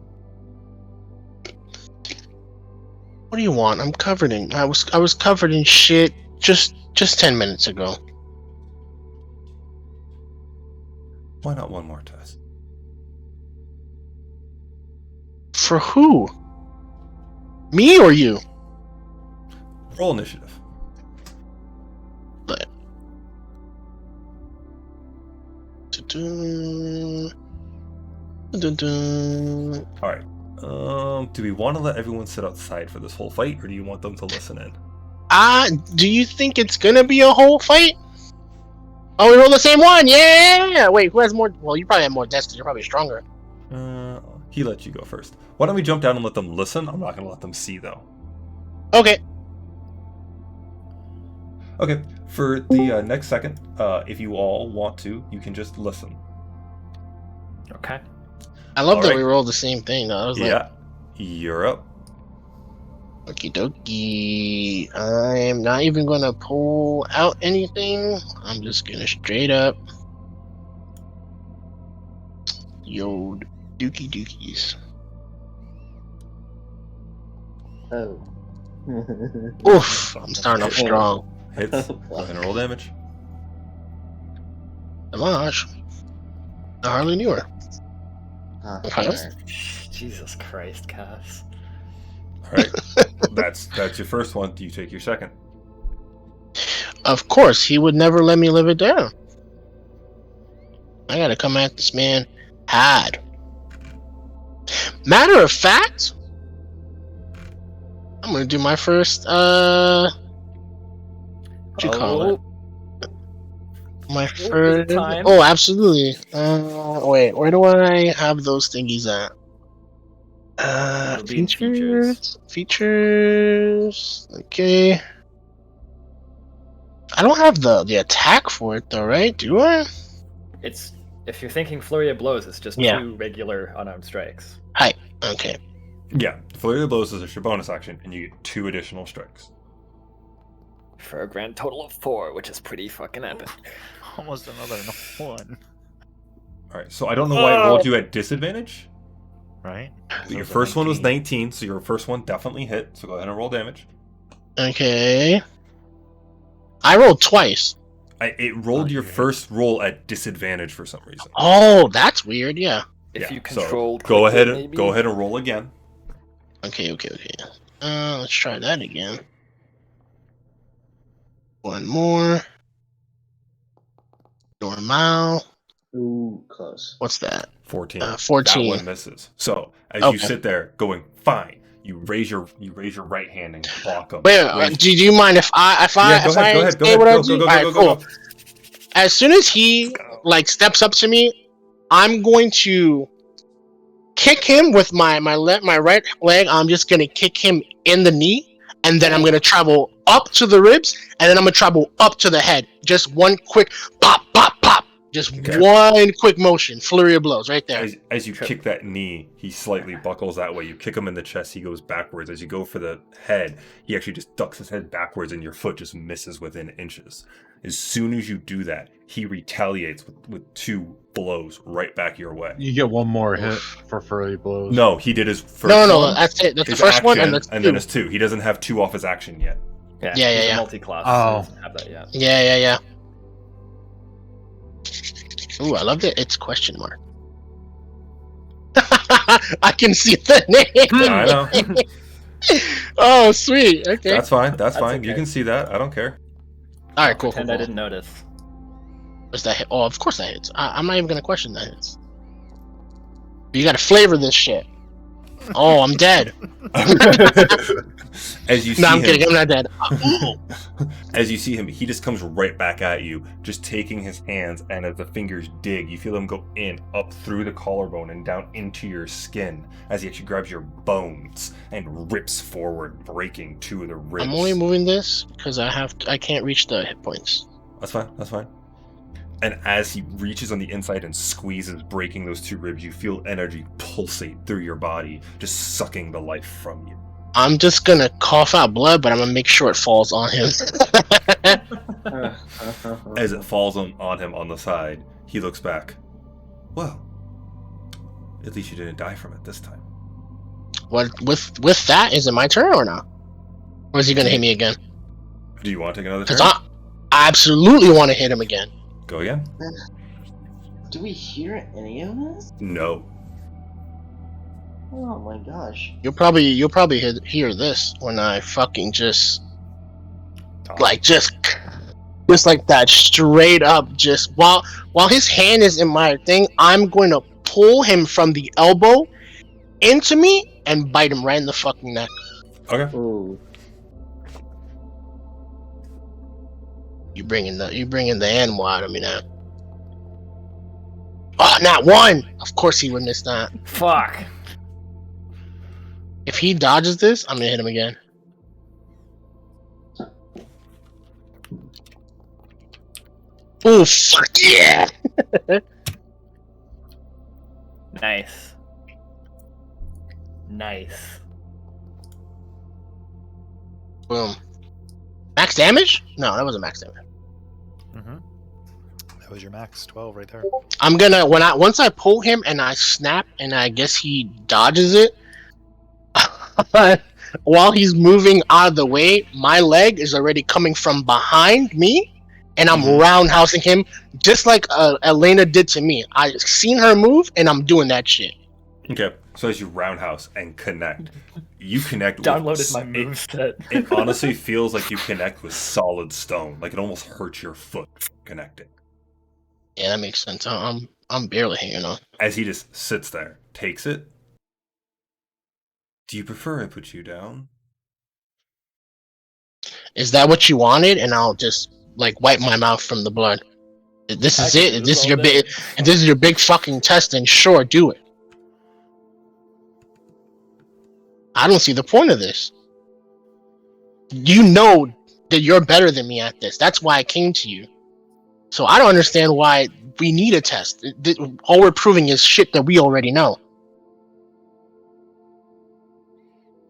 What do you want? I'm covered in. I was covered in shit just 10 minutes ago. Why not one more test? For who? Me or you? Roll initiative. Dun-dun. Dun-dun. Alright. Do we want to let everyone sit outside for this whole fight, or do you want them to listen in? Do you think it's gonna be a whole fight? Oh, we roll the same one. Yeah. Wait, who has more? Well, you probably have more deaths 'cause you're probably stronger. He let you go first. Why don't we jump down and let them listen? I'm not going to let them see, though. Okay. Okay, for the next second, if you all want to, you can just listen. Okay. I love that Alright. we rolled the same thing. Though. I was like, Yeah, you're up. okie dokie. I'm not even gonna pull out anything. I'm just gonna straight up. Yo, dookie dookies. Oh. Oof, I'm starting off strong. Hits. Go ahead and roll damage. Damage. I hardly knew her. Okay. Alright. Jesus Christ, Cass. Alright, that's your first one. Do you take your second? Of course, he would never let me live it down. I gotta come at this man hard. Matter of fact, I'm gonna do my first, what you call it? My first. time. Oh, absolutely. Wait, where do I have those thingies at? It'll be in Features. Okay. I don't have the attack for it though, right? Do I? It's if you're thinking flurry of blows, it's just Yeah. 2 regular unarmed strikes. Okay. Yeah, Flurry of Blows is your bonus action, and you get 2 additional strikes. For a grand total of 4, which is pretty fucking epic. Almost another 1. Alright, so I don't know why it rolled you at disadvantage. Right? But your first one was 19, so your first one definitely hit, so go ahead and roll damage. Okay. I rolled twice. It rolled your first roll at disadvantage for some reason. Oh, that's weird. Yeah. If Yeah, you so controlled, go ahead maybe? and go ahead and roll again. Okay. Let's try that again. One more. Normal. Ooh, close. What's that? 14. 14. That one misses. So as you Okay. sit there going fine, you raise your right hand and block him. Wait, do you mind if I go ahead. say what I do? Go. Alright, cool. As soon as he like steps up to me, I'm going to kick him with my right leg. I'm just gonna kick him in the knee, and then I'm gonna travel up to the ribs, and then I'm gonna travel up to the head. Just one quick pop, pop, pop. Just one quick motion, flurry of blows, right there. As you kick that knee, he slightly buckles that way. You kick him in the chest, he goes backwards. As you go for the head, he actually just ducks his head backwards, and your foot just misses within inches. As soon as you do that, he retaliates with 2 blows right back your way. You get one more hit for Furry Blows. No, he did his first No, one, that's it. That's the his first one, action, and that's then his 2. He doesn't have 2 off his action yet. Yeah, Yeah, he's yeah. a multi-class. Oh. So he doesn't have that yet. Yeah. Ooh, I loved it. It's question mark. I can see the name. I know. Oh, sweet. Okay. That's fine. That's fine. okay. You can see that. I don't care. All right, cool. Pretend I didn't notice. Does that hit? Oh, of course that hits. I'm not even gonna question that hits. You gotta flavor this shit. Oh, I'm dead. As you see No, I'm him, kidding. I'm not dead. as you see him, he just comes right back at you, just taking his hands, and as the fingers dig, you feel them go in, up through the collarbone and down into your skin, as he actually grabs your bones and rips forward, breaking 2 of the ribs. I'm only moving this because I can't reach the hit points. That's fine. That's fine. And as he reaches on the inside and squeezes, breaking those 2 ribs, you feel energy pulsate through your body, just sucking the life from you. I'm just gonna cough out blood, but I'm gonna make sure it falls on him. As it falls on him on the side, he looks back. Well, at least you didn't die from it this time. What with that? Is it my turn or not? Or is he gonna hit me again? Do you want to take another turn? Because I absolutely want to hit him again. Go again? Do we hear any of this? No. Oh my gosh. You'll probably hear this when I fucking just like that straight up just while his hand is in my thing, I'm going to pull him from the elbow into me and bite him right in the fucking neck. Okay. Ooh. You bringing the animal out of me now. Oh, not one! Of course he would miss that. Fuck. If he dodges this, I'm gonna hit him again. Oh, fuck yeah! Nice. Boom. Max damage? No, that wasn't max damage. Mm-hmm. That was your max 12 right there. I'm gonna once I pull him and I snap and I guess he dodges it. While he's moving out of the way, my leg is already coming from behind me, and I'm roundhousing him just like Elena did to me. I seen her move, and I'm doing that shit. Okay. So as you roundhouse and connect, you connect Downloaded my with... moveset. It honestly feels like you connect with solid stone. Like it almost hurts your foot connecting. Yeah, that makes sense. I'm barely hanging on. As he just sits there, takes it. Do you prefer I put you down? Is that what you wanted? And I'll just like wipe my mouth from the blood. This is it. This is your big fucking test. And sure, do it. I don't see the point of this. You know that you're better than me at this. That's why I came to you. So I don't understand why we need a test. All we're proving is shit that we already know.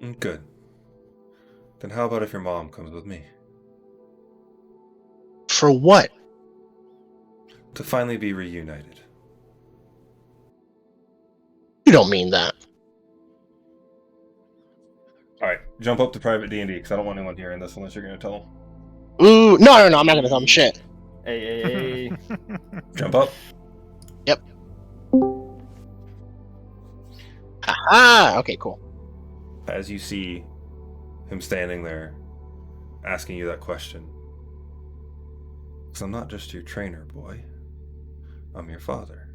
Good. Then how about if your mom comes with me? For what? To finally be reunited. You don't mean that. Alright, jump up to private D&D, because I don't want anyone hearing this unless you're going to tell them. Ooh, no, I'm not gonna tell him shit. Hey. Jump up. Yep. Aha! Okay, cool. As you see him standing there, asking you that question. Because I'm not just your trainer, boy. I'm your father.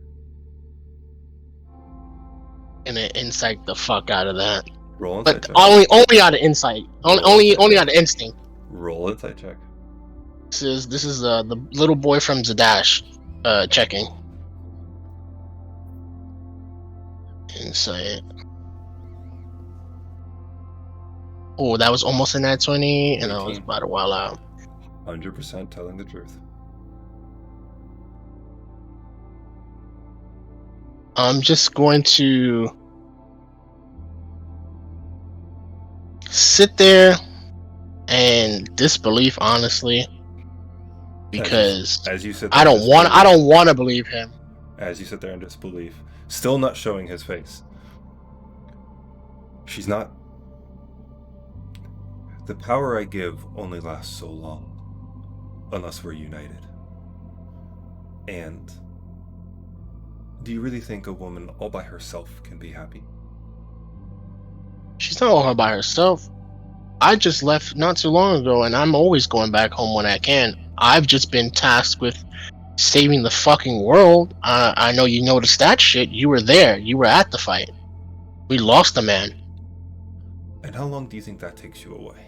Gonna insight the fuck out of that. Roll insight But check. only out of insight. Only out of instinct. Roll insight check. This is the little boy from Zadash checking. Insight. Oh, that was almost a nat 20, and I was 18. about a while out. 100% telling the truth. I'm just going to sit there and disbelief, honestly, because as you sit there I don't want to believe him. As you sit there in disbelief, still not showing his face. She's not. The power I give only lasts so long, unless we're united. And do you really think a woman all by herself can be happy? She's not all by herself. I just left not too long ago, and I'm always going back home when I can. I've just been tasked with saving the fucking world. I know you noticed that shit. You were there. You were at the fight. We lost a man. And how long do you think that takes you away?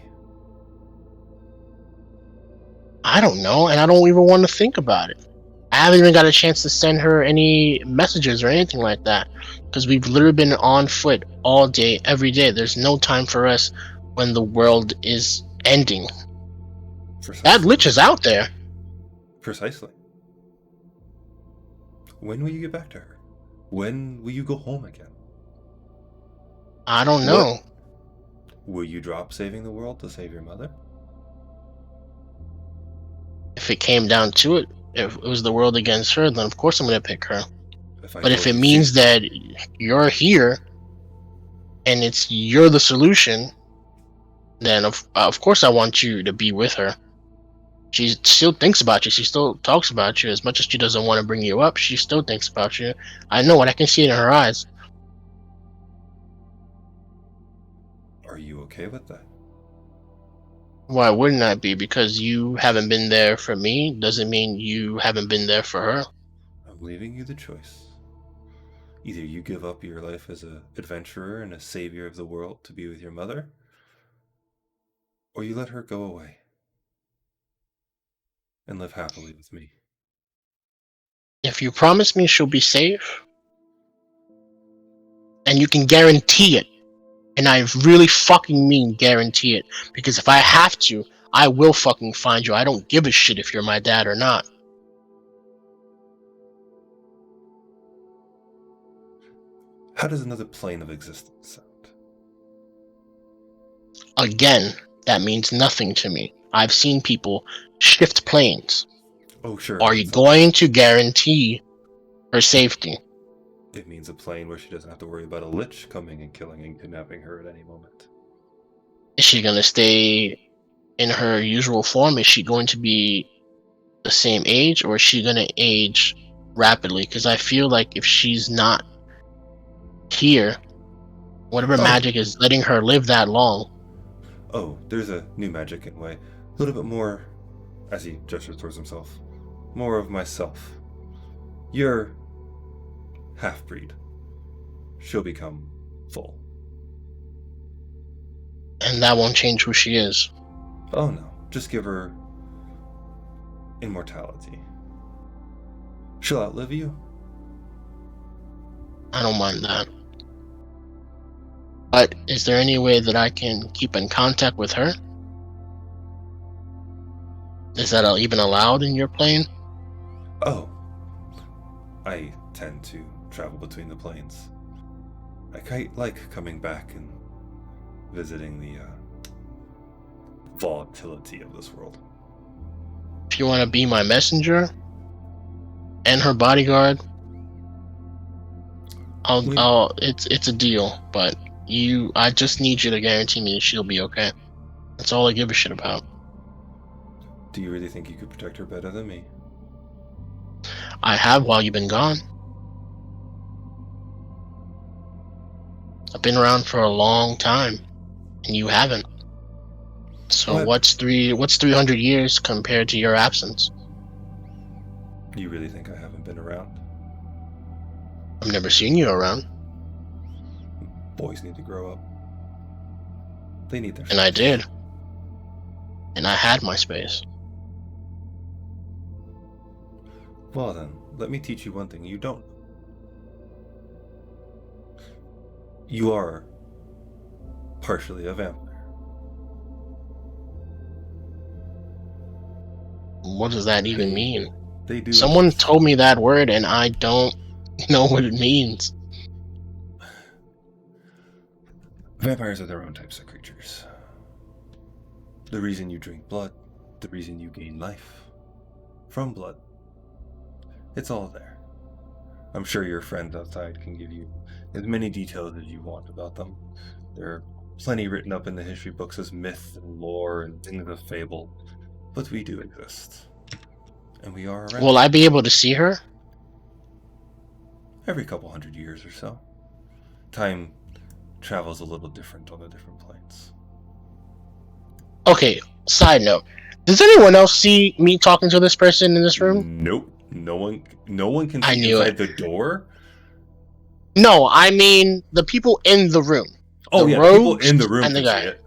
I don't know, and I don't even want to think about it. I haven't even got a chance to send her any messages or anything like that, because we've literally been on foot all day, every day. There's no time for us when the world is ending. Precisely. That lich is out there. Precisely. When will you get back to her? When will you go home again? I don't know. Will you drop saving the world to save your mother? If it came down to it, if it was the world against her, then of course I'm going to pick her. But if it means that you're here and you're the solution, then of course I want you to be with her. She still thinks about you. She still talks about you. As much as she doesn't want to bring you up, she still thinks about you. I know it. I can see it in her eyes. Are you okay with that? Why wouldn't I be? Because you haven't been there for me doesn't mean you haven't been there for her. I'm leaving you the choice. Either you give up your life as an adventurer and a savior of the world to be with your mother, or you let her go away and live happily with me. If you promise me she'll be safe, and you can guarantee it, and I really fucking mean guarantee it, because if I have to, I will fucking find you. I don't give a shit if you're my dad or not. How does another plane of existence sound? Again, that means nothing to me. I've seen people shift planes. Oh, sure. Are you going to guarantee her safety? It means a plane where she doesn't have to worry about a lich coming and killing and kidnapping her at any moment. Is she going to stay in her usual form? Is she going to be the same age, or is she going to age rapidly? Because I feel like if she's not here, whatever magic is letting her live that long. Oh, there's a new magic in way. A little bit more, as he gestures towards himself, more of myself. You're half-breed. She'll become full. And that won't change who she is. Oh no, just give her immortality. She'll outlive you. I don't mind that. But is there any way that I can keep in contact with her? Is that even allowed in your plane? Oh, I tend to travel between the planes. I quite like coming back and visiting the volatility of this world. If you want to be my messenger and her bodyguard, it's a deal. But I just need you to guarantee me she'll be okay. That's all I give a shit about. Do you really think you could protect her better than me? I have while you've been gone. I've been around for a long time, and you haven't. So What? what's 300 years compared to your absence? You really think I haven't been around? I've never seen you around, Boys need to grow up. They need their and I space. did. And I had my space. Well then, let me teach you one thing you don't. You are partially a vampire. What does that even mean? They do. Someone told me that word, and I don't know what it means. Vampires are their own types of creatures. The reason you drink blood, the reason you gain life from blood, it's all there. I'm sure your friends outside can give you as many details as you want about them. There are plenty written up in the history books as myth and lore and things of fable, but we do exist. And we are around Will I be able to see her? every couple hundred years or so. Time travels a little different on the different planes. Okay, side note. Does anyone else see me talking to this person in this room? Nope. No one can I see knew inside the door. No, I mean the people in the room. Oh The yeah, the people rogues in the room and the can guy. see it.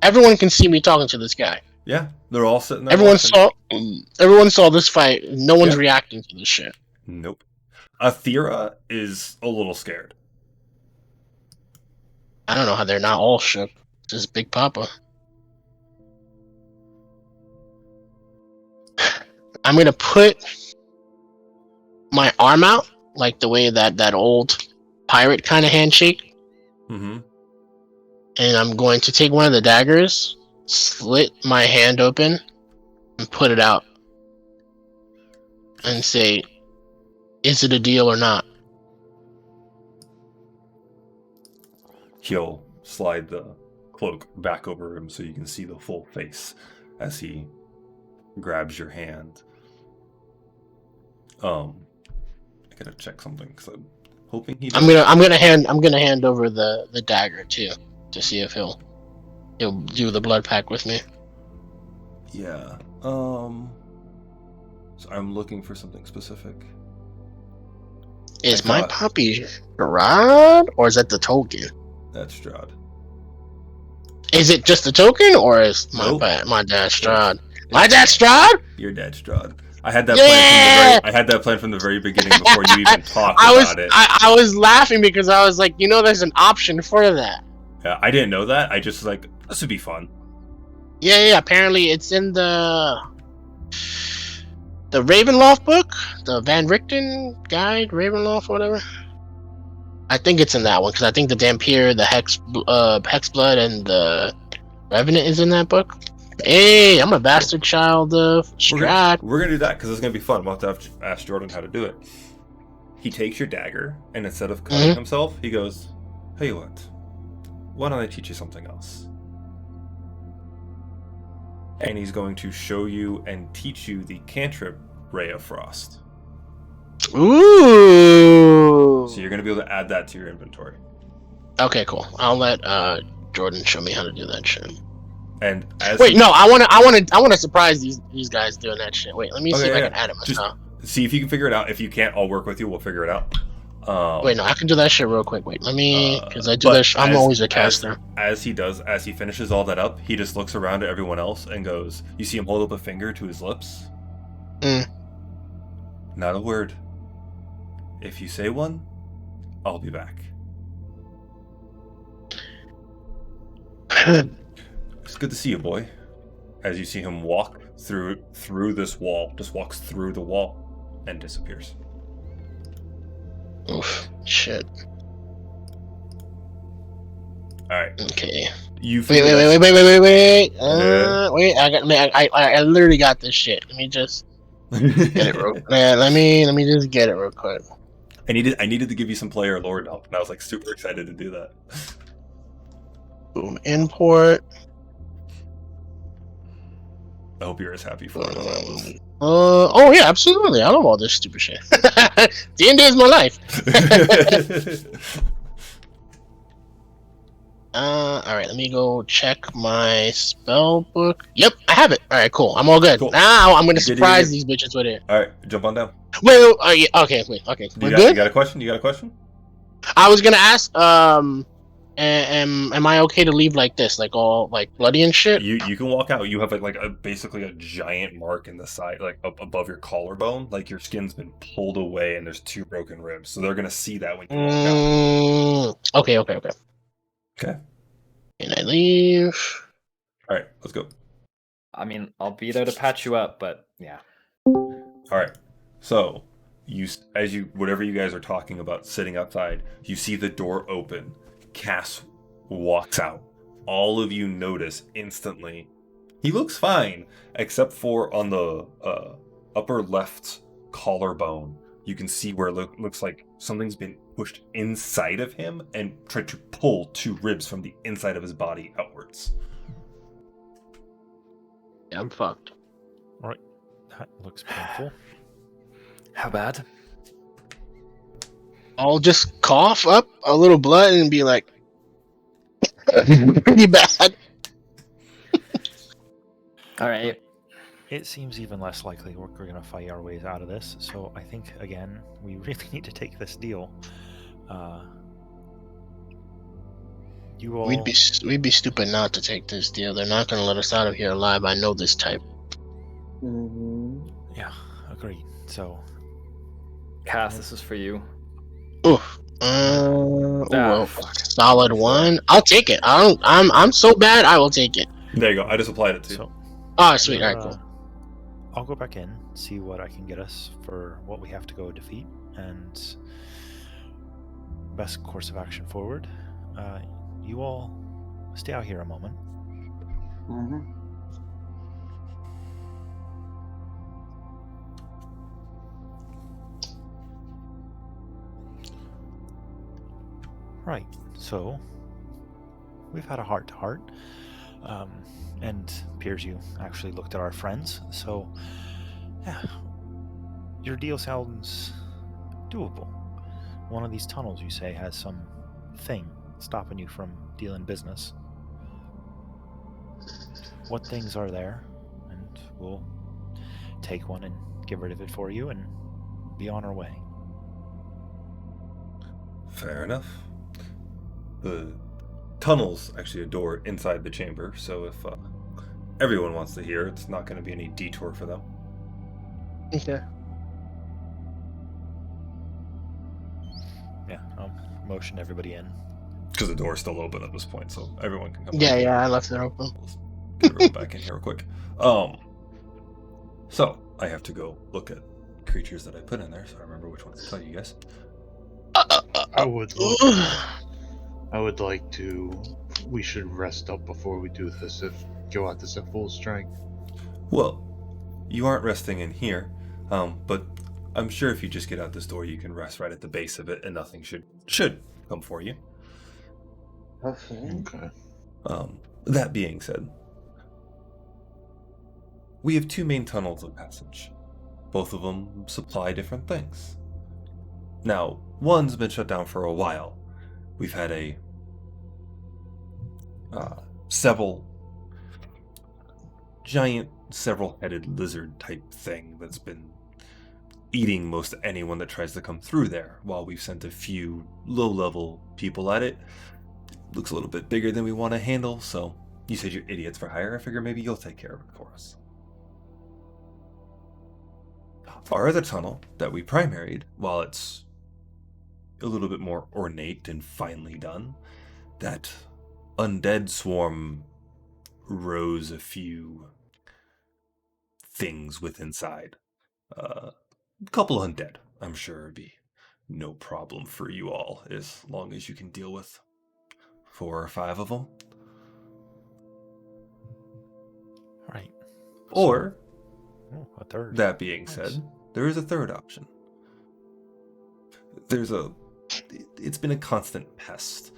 Everyone can see me talking to this guy. Yeah, they're all sitting there. Everyone watching. everyone saw this fight. No one's Yep. reacting to this shit. Nope. Athera is a little scared. I don't know how they're not all shook. This is Big Papa. I'm gonna put my arm out, like the way that old pirate kind of handshake, Mm-hmm. and I'm going to take one of the daggers, slit my hand open, and put it out, and say, "Is it a deal or not?" He'll slide the cloak back over him so you can see the full face as he grabs your hand. I gotta check something because I'm hoping he. I'm gonna hand over the dagger too, to see if he'll do the blood pact with me. Yeah. So I'm looking for something specific. Is I my thought- puppy Gerard, or is that the token? That's Strahd. Is it just the token, or is Nope. my dad Strahd? My dad Strahd? Your dad's Strahd. I had that Yeah! plan from the very beginning before you even talked I was about it. I was laughing because I was like, there's an option for that. Yeah, I didn't know that. I just was like, this would be fun. Yeah. Apparently, it's in the Ravenloft book, the Van Richten guide, Ravenloft, whatever. I think it's in that one because I think the Dampier, the Hexblood, and the Revenant is in that book. Hey, I'm a bastard child of Strahd. We're gonna do that because it's gonna be fun. We'll have to ask Jordan how to do it. He takes your dagger, and instead of cutting himself, he goes, "Hey, why don't I teach you something else?" And he's going to show you and teach you the cantrip Ray of Frost. Ooh. So you're gonna be able to add that to your inventory. Okay, cool. I'll let Jordan show me how to do that shit. And as Wait, no, I want to surprise these guys doing that shit. Wait, let me see if I can add it myself. See if you can figure it out. If you can't, I'll work with you. We'll figure it out. Wait, no, I can do that shit real quick. Wait, let me, because I do that. I'm always a caster. As he finishes all that up, he just looks around at everyone else and goes. You see him hold up a finger to his lips. Not a word. If you say one, I'll be back. It's good to see you, boy. As you see him walk through this wall, just walks through the wall and disappears. Oof, shit. All right. Okay. You Wait, figure wait, that's- wait, wait, wait, wait, wait, Yeah. wait. I literally got this shit. Let me just get it real. Let me just get it real quick. I needed to give you some player lore help, and I was like super excited to do that. Boom, import. I hope you're as happy for it as I was. Oh yeah, absolutely. I love all this stupid shit. D&D is my life. All right. Let me go check my spell book. Yep, I have it. All right, cool. I'm all good. Cool. Now I'm gonna You good, surprise you good? these bitches with it. All right, jump on down. Wait. Okay. Wait. Okay. We're You good. got a question? You got a question? I was gonna ask. Am I okay to leave like this, like all like bloody and shit? You can walk out. You have basically a giant mark in the side, like up above your collarbone. Like your skin's been pulled away, and there's 2 broken ribs. So they're gonna see that when you walk out. Okay. Okay. Can I leave? All right, let's go. I mean, I'll be there to patch you up, but yeah. All right. So whatever you guys are talking about, sitting outside, you see the door open. Cass walks out. All of you notice instantly. He looks fine, except for on the upper left collarbone. You can see where it looks like something's been pushed inside of him and tried to pull 2 ribs from the inside of his body outwards. Yeah, I'm fucked. Right. That looks painful. How bad? I'll just cough up a little blood and be like, pretty bad. All right. It seems even less likely we're going to fight our ways out of this. So I think, again, we really need to take this deal. You all... We'd be stupid not to take this deal. They're not gonna let us out of here alive. I know this type. Mm-hmm. Yeah, agreed. So... Cass, this is for you. Oof. Well, fuck. solid one. I'll take it. I'm so bad. I will take it. There you go. I just applied it to you. So, Oh, sweet. All right, cool. I'll go back in, see what I can get us for what we have to go defeat, and best course of action forward. You all stay out here a moment. Mm-hmm. Right, so we've had a heart-to-heart, and appears you actually looked at our friends, so yeah, your deal sounds doable. One of these tunnels, you say, has some thing stopping you from dealing business. What things are there? And we'll take one and get rid of it for you and be on our way. Fair enough. The tunnel's actually a door inside the chamber, so if everyone wants to hear, it's not going to be any detour for them. Okay. Yeah, I'll motion everybody in. Because the door's still open at this point, so everyone can come Yeah, back. I left it open. Let's get everyone back in here real quick. So I have to go look at creatures that I put in there, so I remember which ones to tell you guys. I would like to. We should rest up before we do this. If go at this at full strength. Well, you aren't resting in here, but I'm sure if you just get out this door, you can rest right at the base of it, and nothing should come for you. Okay. Okay. That being said, we have 2 main tunnels of passage. Both of them supply different things. Now, one's been shut down for a while. We've had several giant, several-headed lizard type thing that's been eating most anyone that tries to come through there, while we've sent a few low-level people at it. Looks a little bit bigger than we want to handle, so you said you're idiots for hire. I figure maybe you'll take care of it for us. Our other tunnel that we primaried, while it's a little bit more ornate and finely done, that undead swarm rose a few things with inside. A couple undead. I'm sure it'd be no problem for you all, as long as you can deal with 4 or 5 of them. Or, A third. that being Nice. said, there is a third option. It's been a constant pest.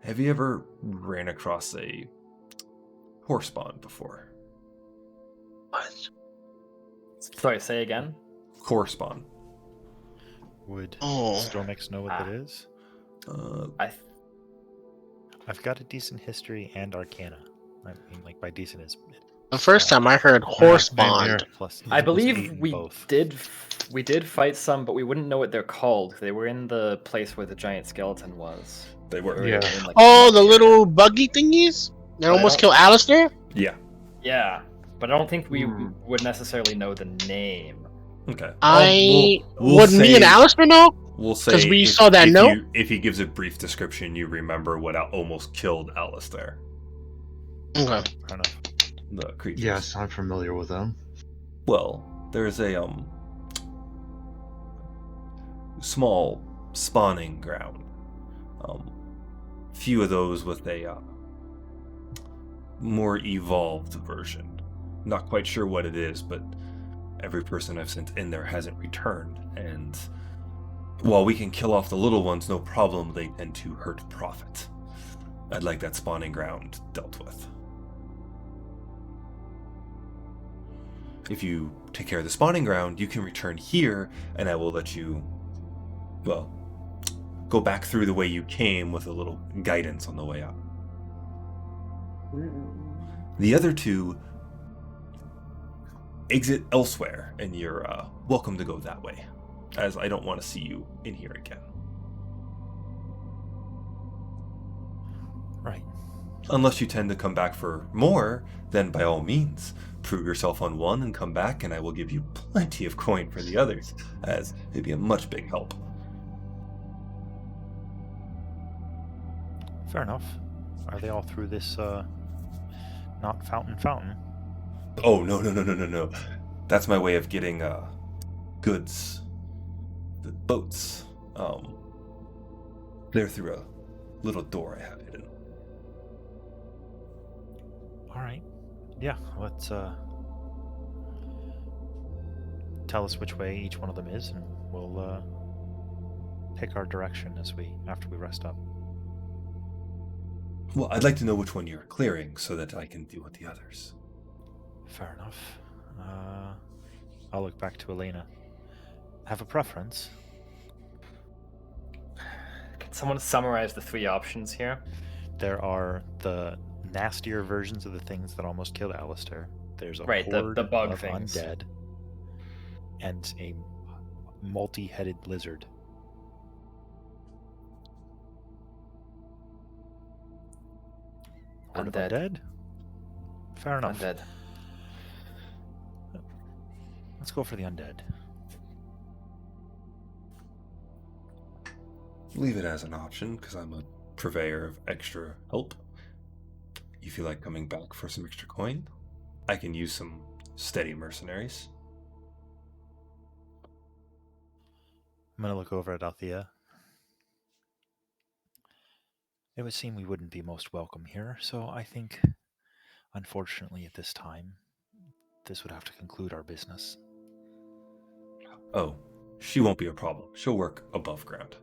Have you ever ran across a horse spawn before? What? Sorry, say again. Horse spawn. Would Oh. Stormix know what that is? I've got a decent history and arcana. I mean, like, by decent is The first time I heard horse Same here. bond. plus. I plus eight believe in we both. did fight some, but we wouldn't know what they're called. They were in the place where the giant skeleton was. They were. Yeah. In, like, Oh, the little buggy thingies that almost don't- killed Alistair. Yeah. Yeah, but I don't think we Hmm. would necessarily know the name. Okay. I we'll would me and say- Alistair know? We'll say 'Cause we saw that note? If he gives a brief description, you remember what almost killed Alistair. Okay. Fair enough. The creatures. Yes, I'm familiar with them. Well, there's a small spawning ground. Few of those with a more evolved version. Not quite sure what it is, but every person I've sent in there hasn't returned. And while we can kill off the little ones, no problem, they tend to hurt profit. I'd like that spawning ground dealt with. If you take care of the spawning ground, you can return here, and I will let you, well, go back through the way you came with a little guidance on the way out. The other two exit elsewhere, and you're welcome to go that way, as I don't want to see you in here again. Right. Unless you tend to come back for more, then by all means, prove yourself on one and come back, and I will give you plenty of coin for the others, as it'd be a much big help. Fair enough. Are they all through this, not fountain? Oh, no. That's my way of getting goods. The boats. They're through a little door I have hidden. Alright. Yeah, let's, tell us which way each one of them is, and we'll, pick our direction after we rest up. Well, I'd like to know which one you're clearing so that I can deal with the others. Fair enough. I'll look back to Elena. Have a preference? Can someone summarize the three options here? There are the nastier versions of the things that almost killed Alistair. There's a Right, the horde bug of things. undead, and a multi-headed lizard. Horde of Undead. undead? Fair enough. Undead. Let's go for the undead. Leave it as an option, because I'm a purveyor of extra help. You feel like coming back for some extra coin? I can use some steady mercenaries. I'm gonna look over at Althea. It would seem we wouldn't be most welcome here, so I think, unfortunately at this time, this would have to conclude our business. Oh, she won't be a problem. She'll work above ground.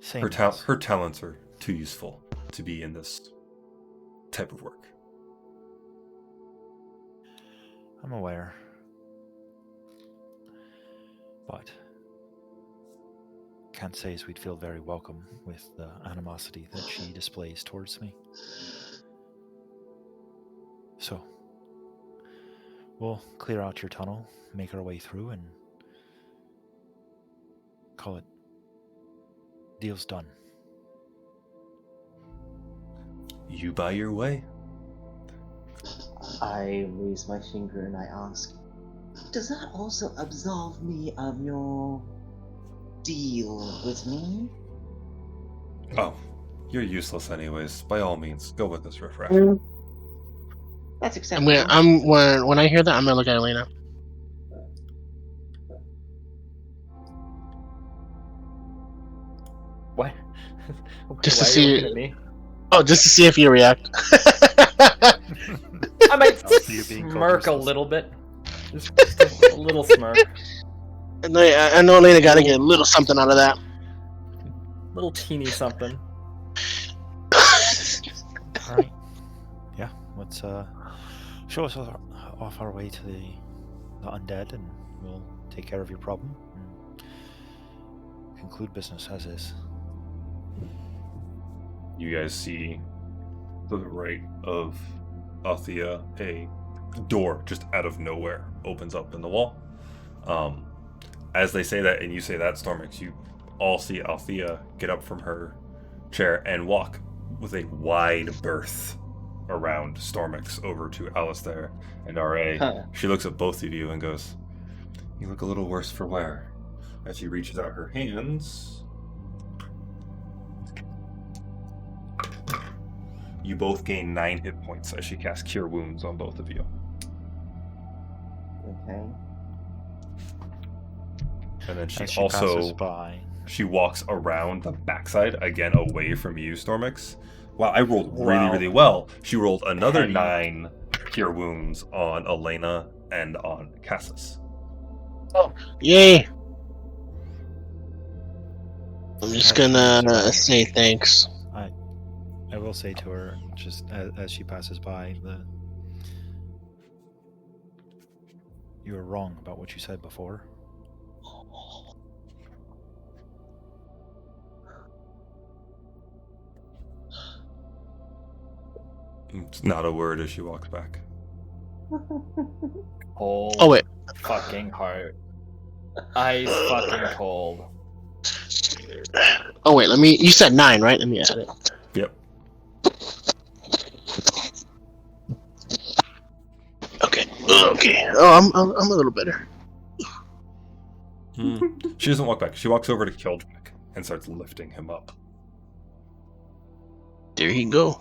Same Her as- talents are too useful to be in this type of work. I'm aware. But can't say as we'd feel very welcome with the animosity that she displays towards me. So, we'll clear out your tunnel, make our way through, and call it deals done. You buy your way. I raise my finger and I ask, does that also absolve me of your deal with me? Oh, you're useless anyways. By all means, go with us, Riff Raff. That's acceptable. When I hear that, I'm gonna look at Elena. What? Just to Why are see- you looking at me? Oh, just to see if you react. I might I'll see you being called smirk a useless. little bit. Just a little smirk. I know Elena got to get a little something out of that. Little teeny something. All right. Yeah. Let's show us off our way to the undead, and we'll take care of your problem and conclude business as is. You guys see to the right of Althea a door just out of nowhere opens up in the wall. As they say that and you say that, Stormix, you all see Althea get up from her chair and walk with a wide berth around Stormix over to Alistair and RA. Huh. She looks at both of you and goes, "You look a little worse for wear." As she reaches out her hands, you both gain 9 hit points as she casts Cure Wounds on both of you. Okay. And then she As she also passes by. she walks around the backside again, away from you, Stormix. Wow, I rolled really, Wow. really well. She rolled another Petty. 9 Cure Wounds on Elena and on Cassis. Yay! I'm just That gonna means you're say thanks. I will say to her, just as she passes by, you were wrong about what you said before. It's not a word as she walks back. Cold. Oh wait, Fucking heart. Ice fucking cold. oh wait. You said 9, right? Let me add it. Yep. Okay. Okay. Oh, I'm a little better. She doesn't walk back. She walks over to Kildrick and starts lifting him up. There you go.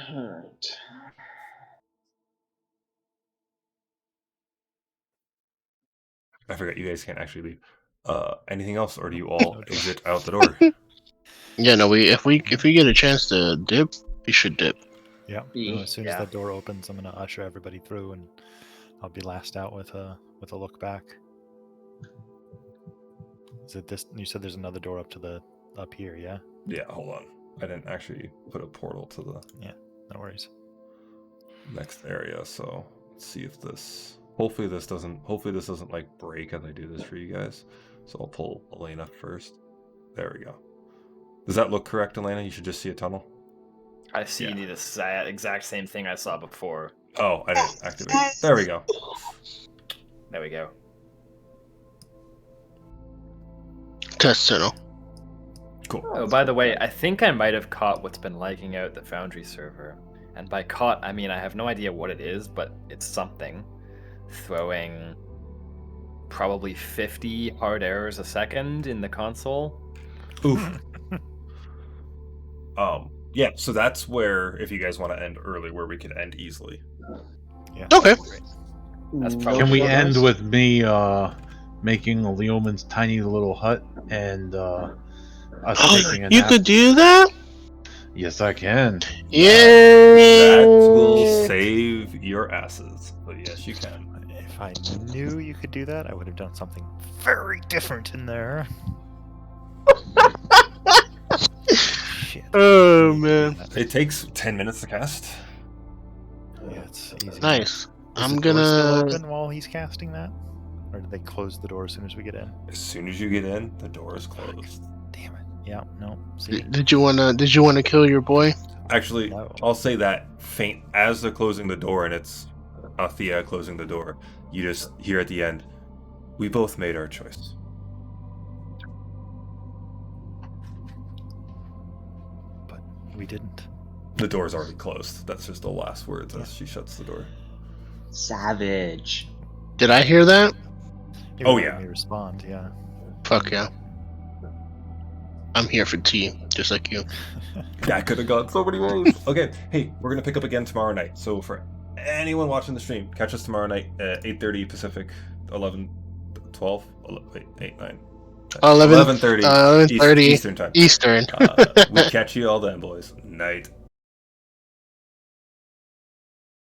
Alright. I forgot you guys can't actually leave. Anything else, or do you all exit out the door? Yeah, no. If we get a chance to dip, we should dip. Yeah. Yeah. As soon as that door opens, I'm gonna usher everybody through, and I'll be last out with a look back. Is it this? You said there's another door up here, yeah? Yeah, hold on. I didn't actually put a portal to the No worries. next area, so let's see if this. Hopefully this doesn't like break as I do this for you guys. So I'll pull Elena first. There we go. Does that look correct, Elena? You should just see a tunnel. I see the exact same thing I saw before. Oh, I didn't activate it. There we go. There we go. Test tunnel. Cool. Oh, by the way, I think I might have caught what's been lagging out the Foundry server. And by caught, I mean I have no idea what it is, but it's something. Throwing probably 50 hard errors a second in the console. Oof. Yeah, so that's where, if you guys want to end early, where we could end easily. Yeah. Okay. That's probably Can we what end else? with me making a Leoman's tiny little hut and us taking a You nap? could do that? Yes, I can. Yeah. That will save your asses. But yes, you can. If I knew you could do that, I would have done something very different in there. Shit. Oh man. It takes 10 minutes to cast. Yeah, it's easy. Nice. Is I'm the door still gonna. open while he's casting that, or did they close the door as soon as we get in? As soon as you get in, the door is closed. Damn it. Yeah. No. See. Did you wanna kill your boy? Actually, No. I'll say that faint as they're closing the door, and it's Althea closing the door. You just hear at the end, "We both made our choice." But we didn't. The door's already closed. That's just the last words as she shuts the door. Savage. Did I hear that? You Oh, would yeah. let me respond. Yeah. Fuck yeah. I'm here for tea, just like you. That could have gone so many ways. Okay, hey, we're gonna pick up again tomorrow night. So for anyone watching the stream, catch us tomorrow night at 8:30 Pacific, 11, 12, 8, 9. 11:30 Eastern time. Eastern. We catch you all then, boys. Night.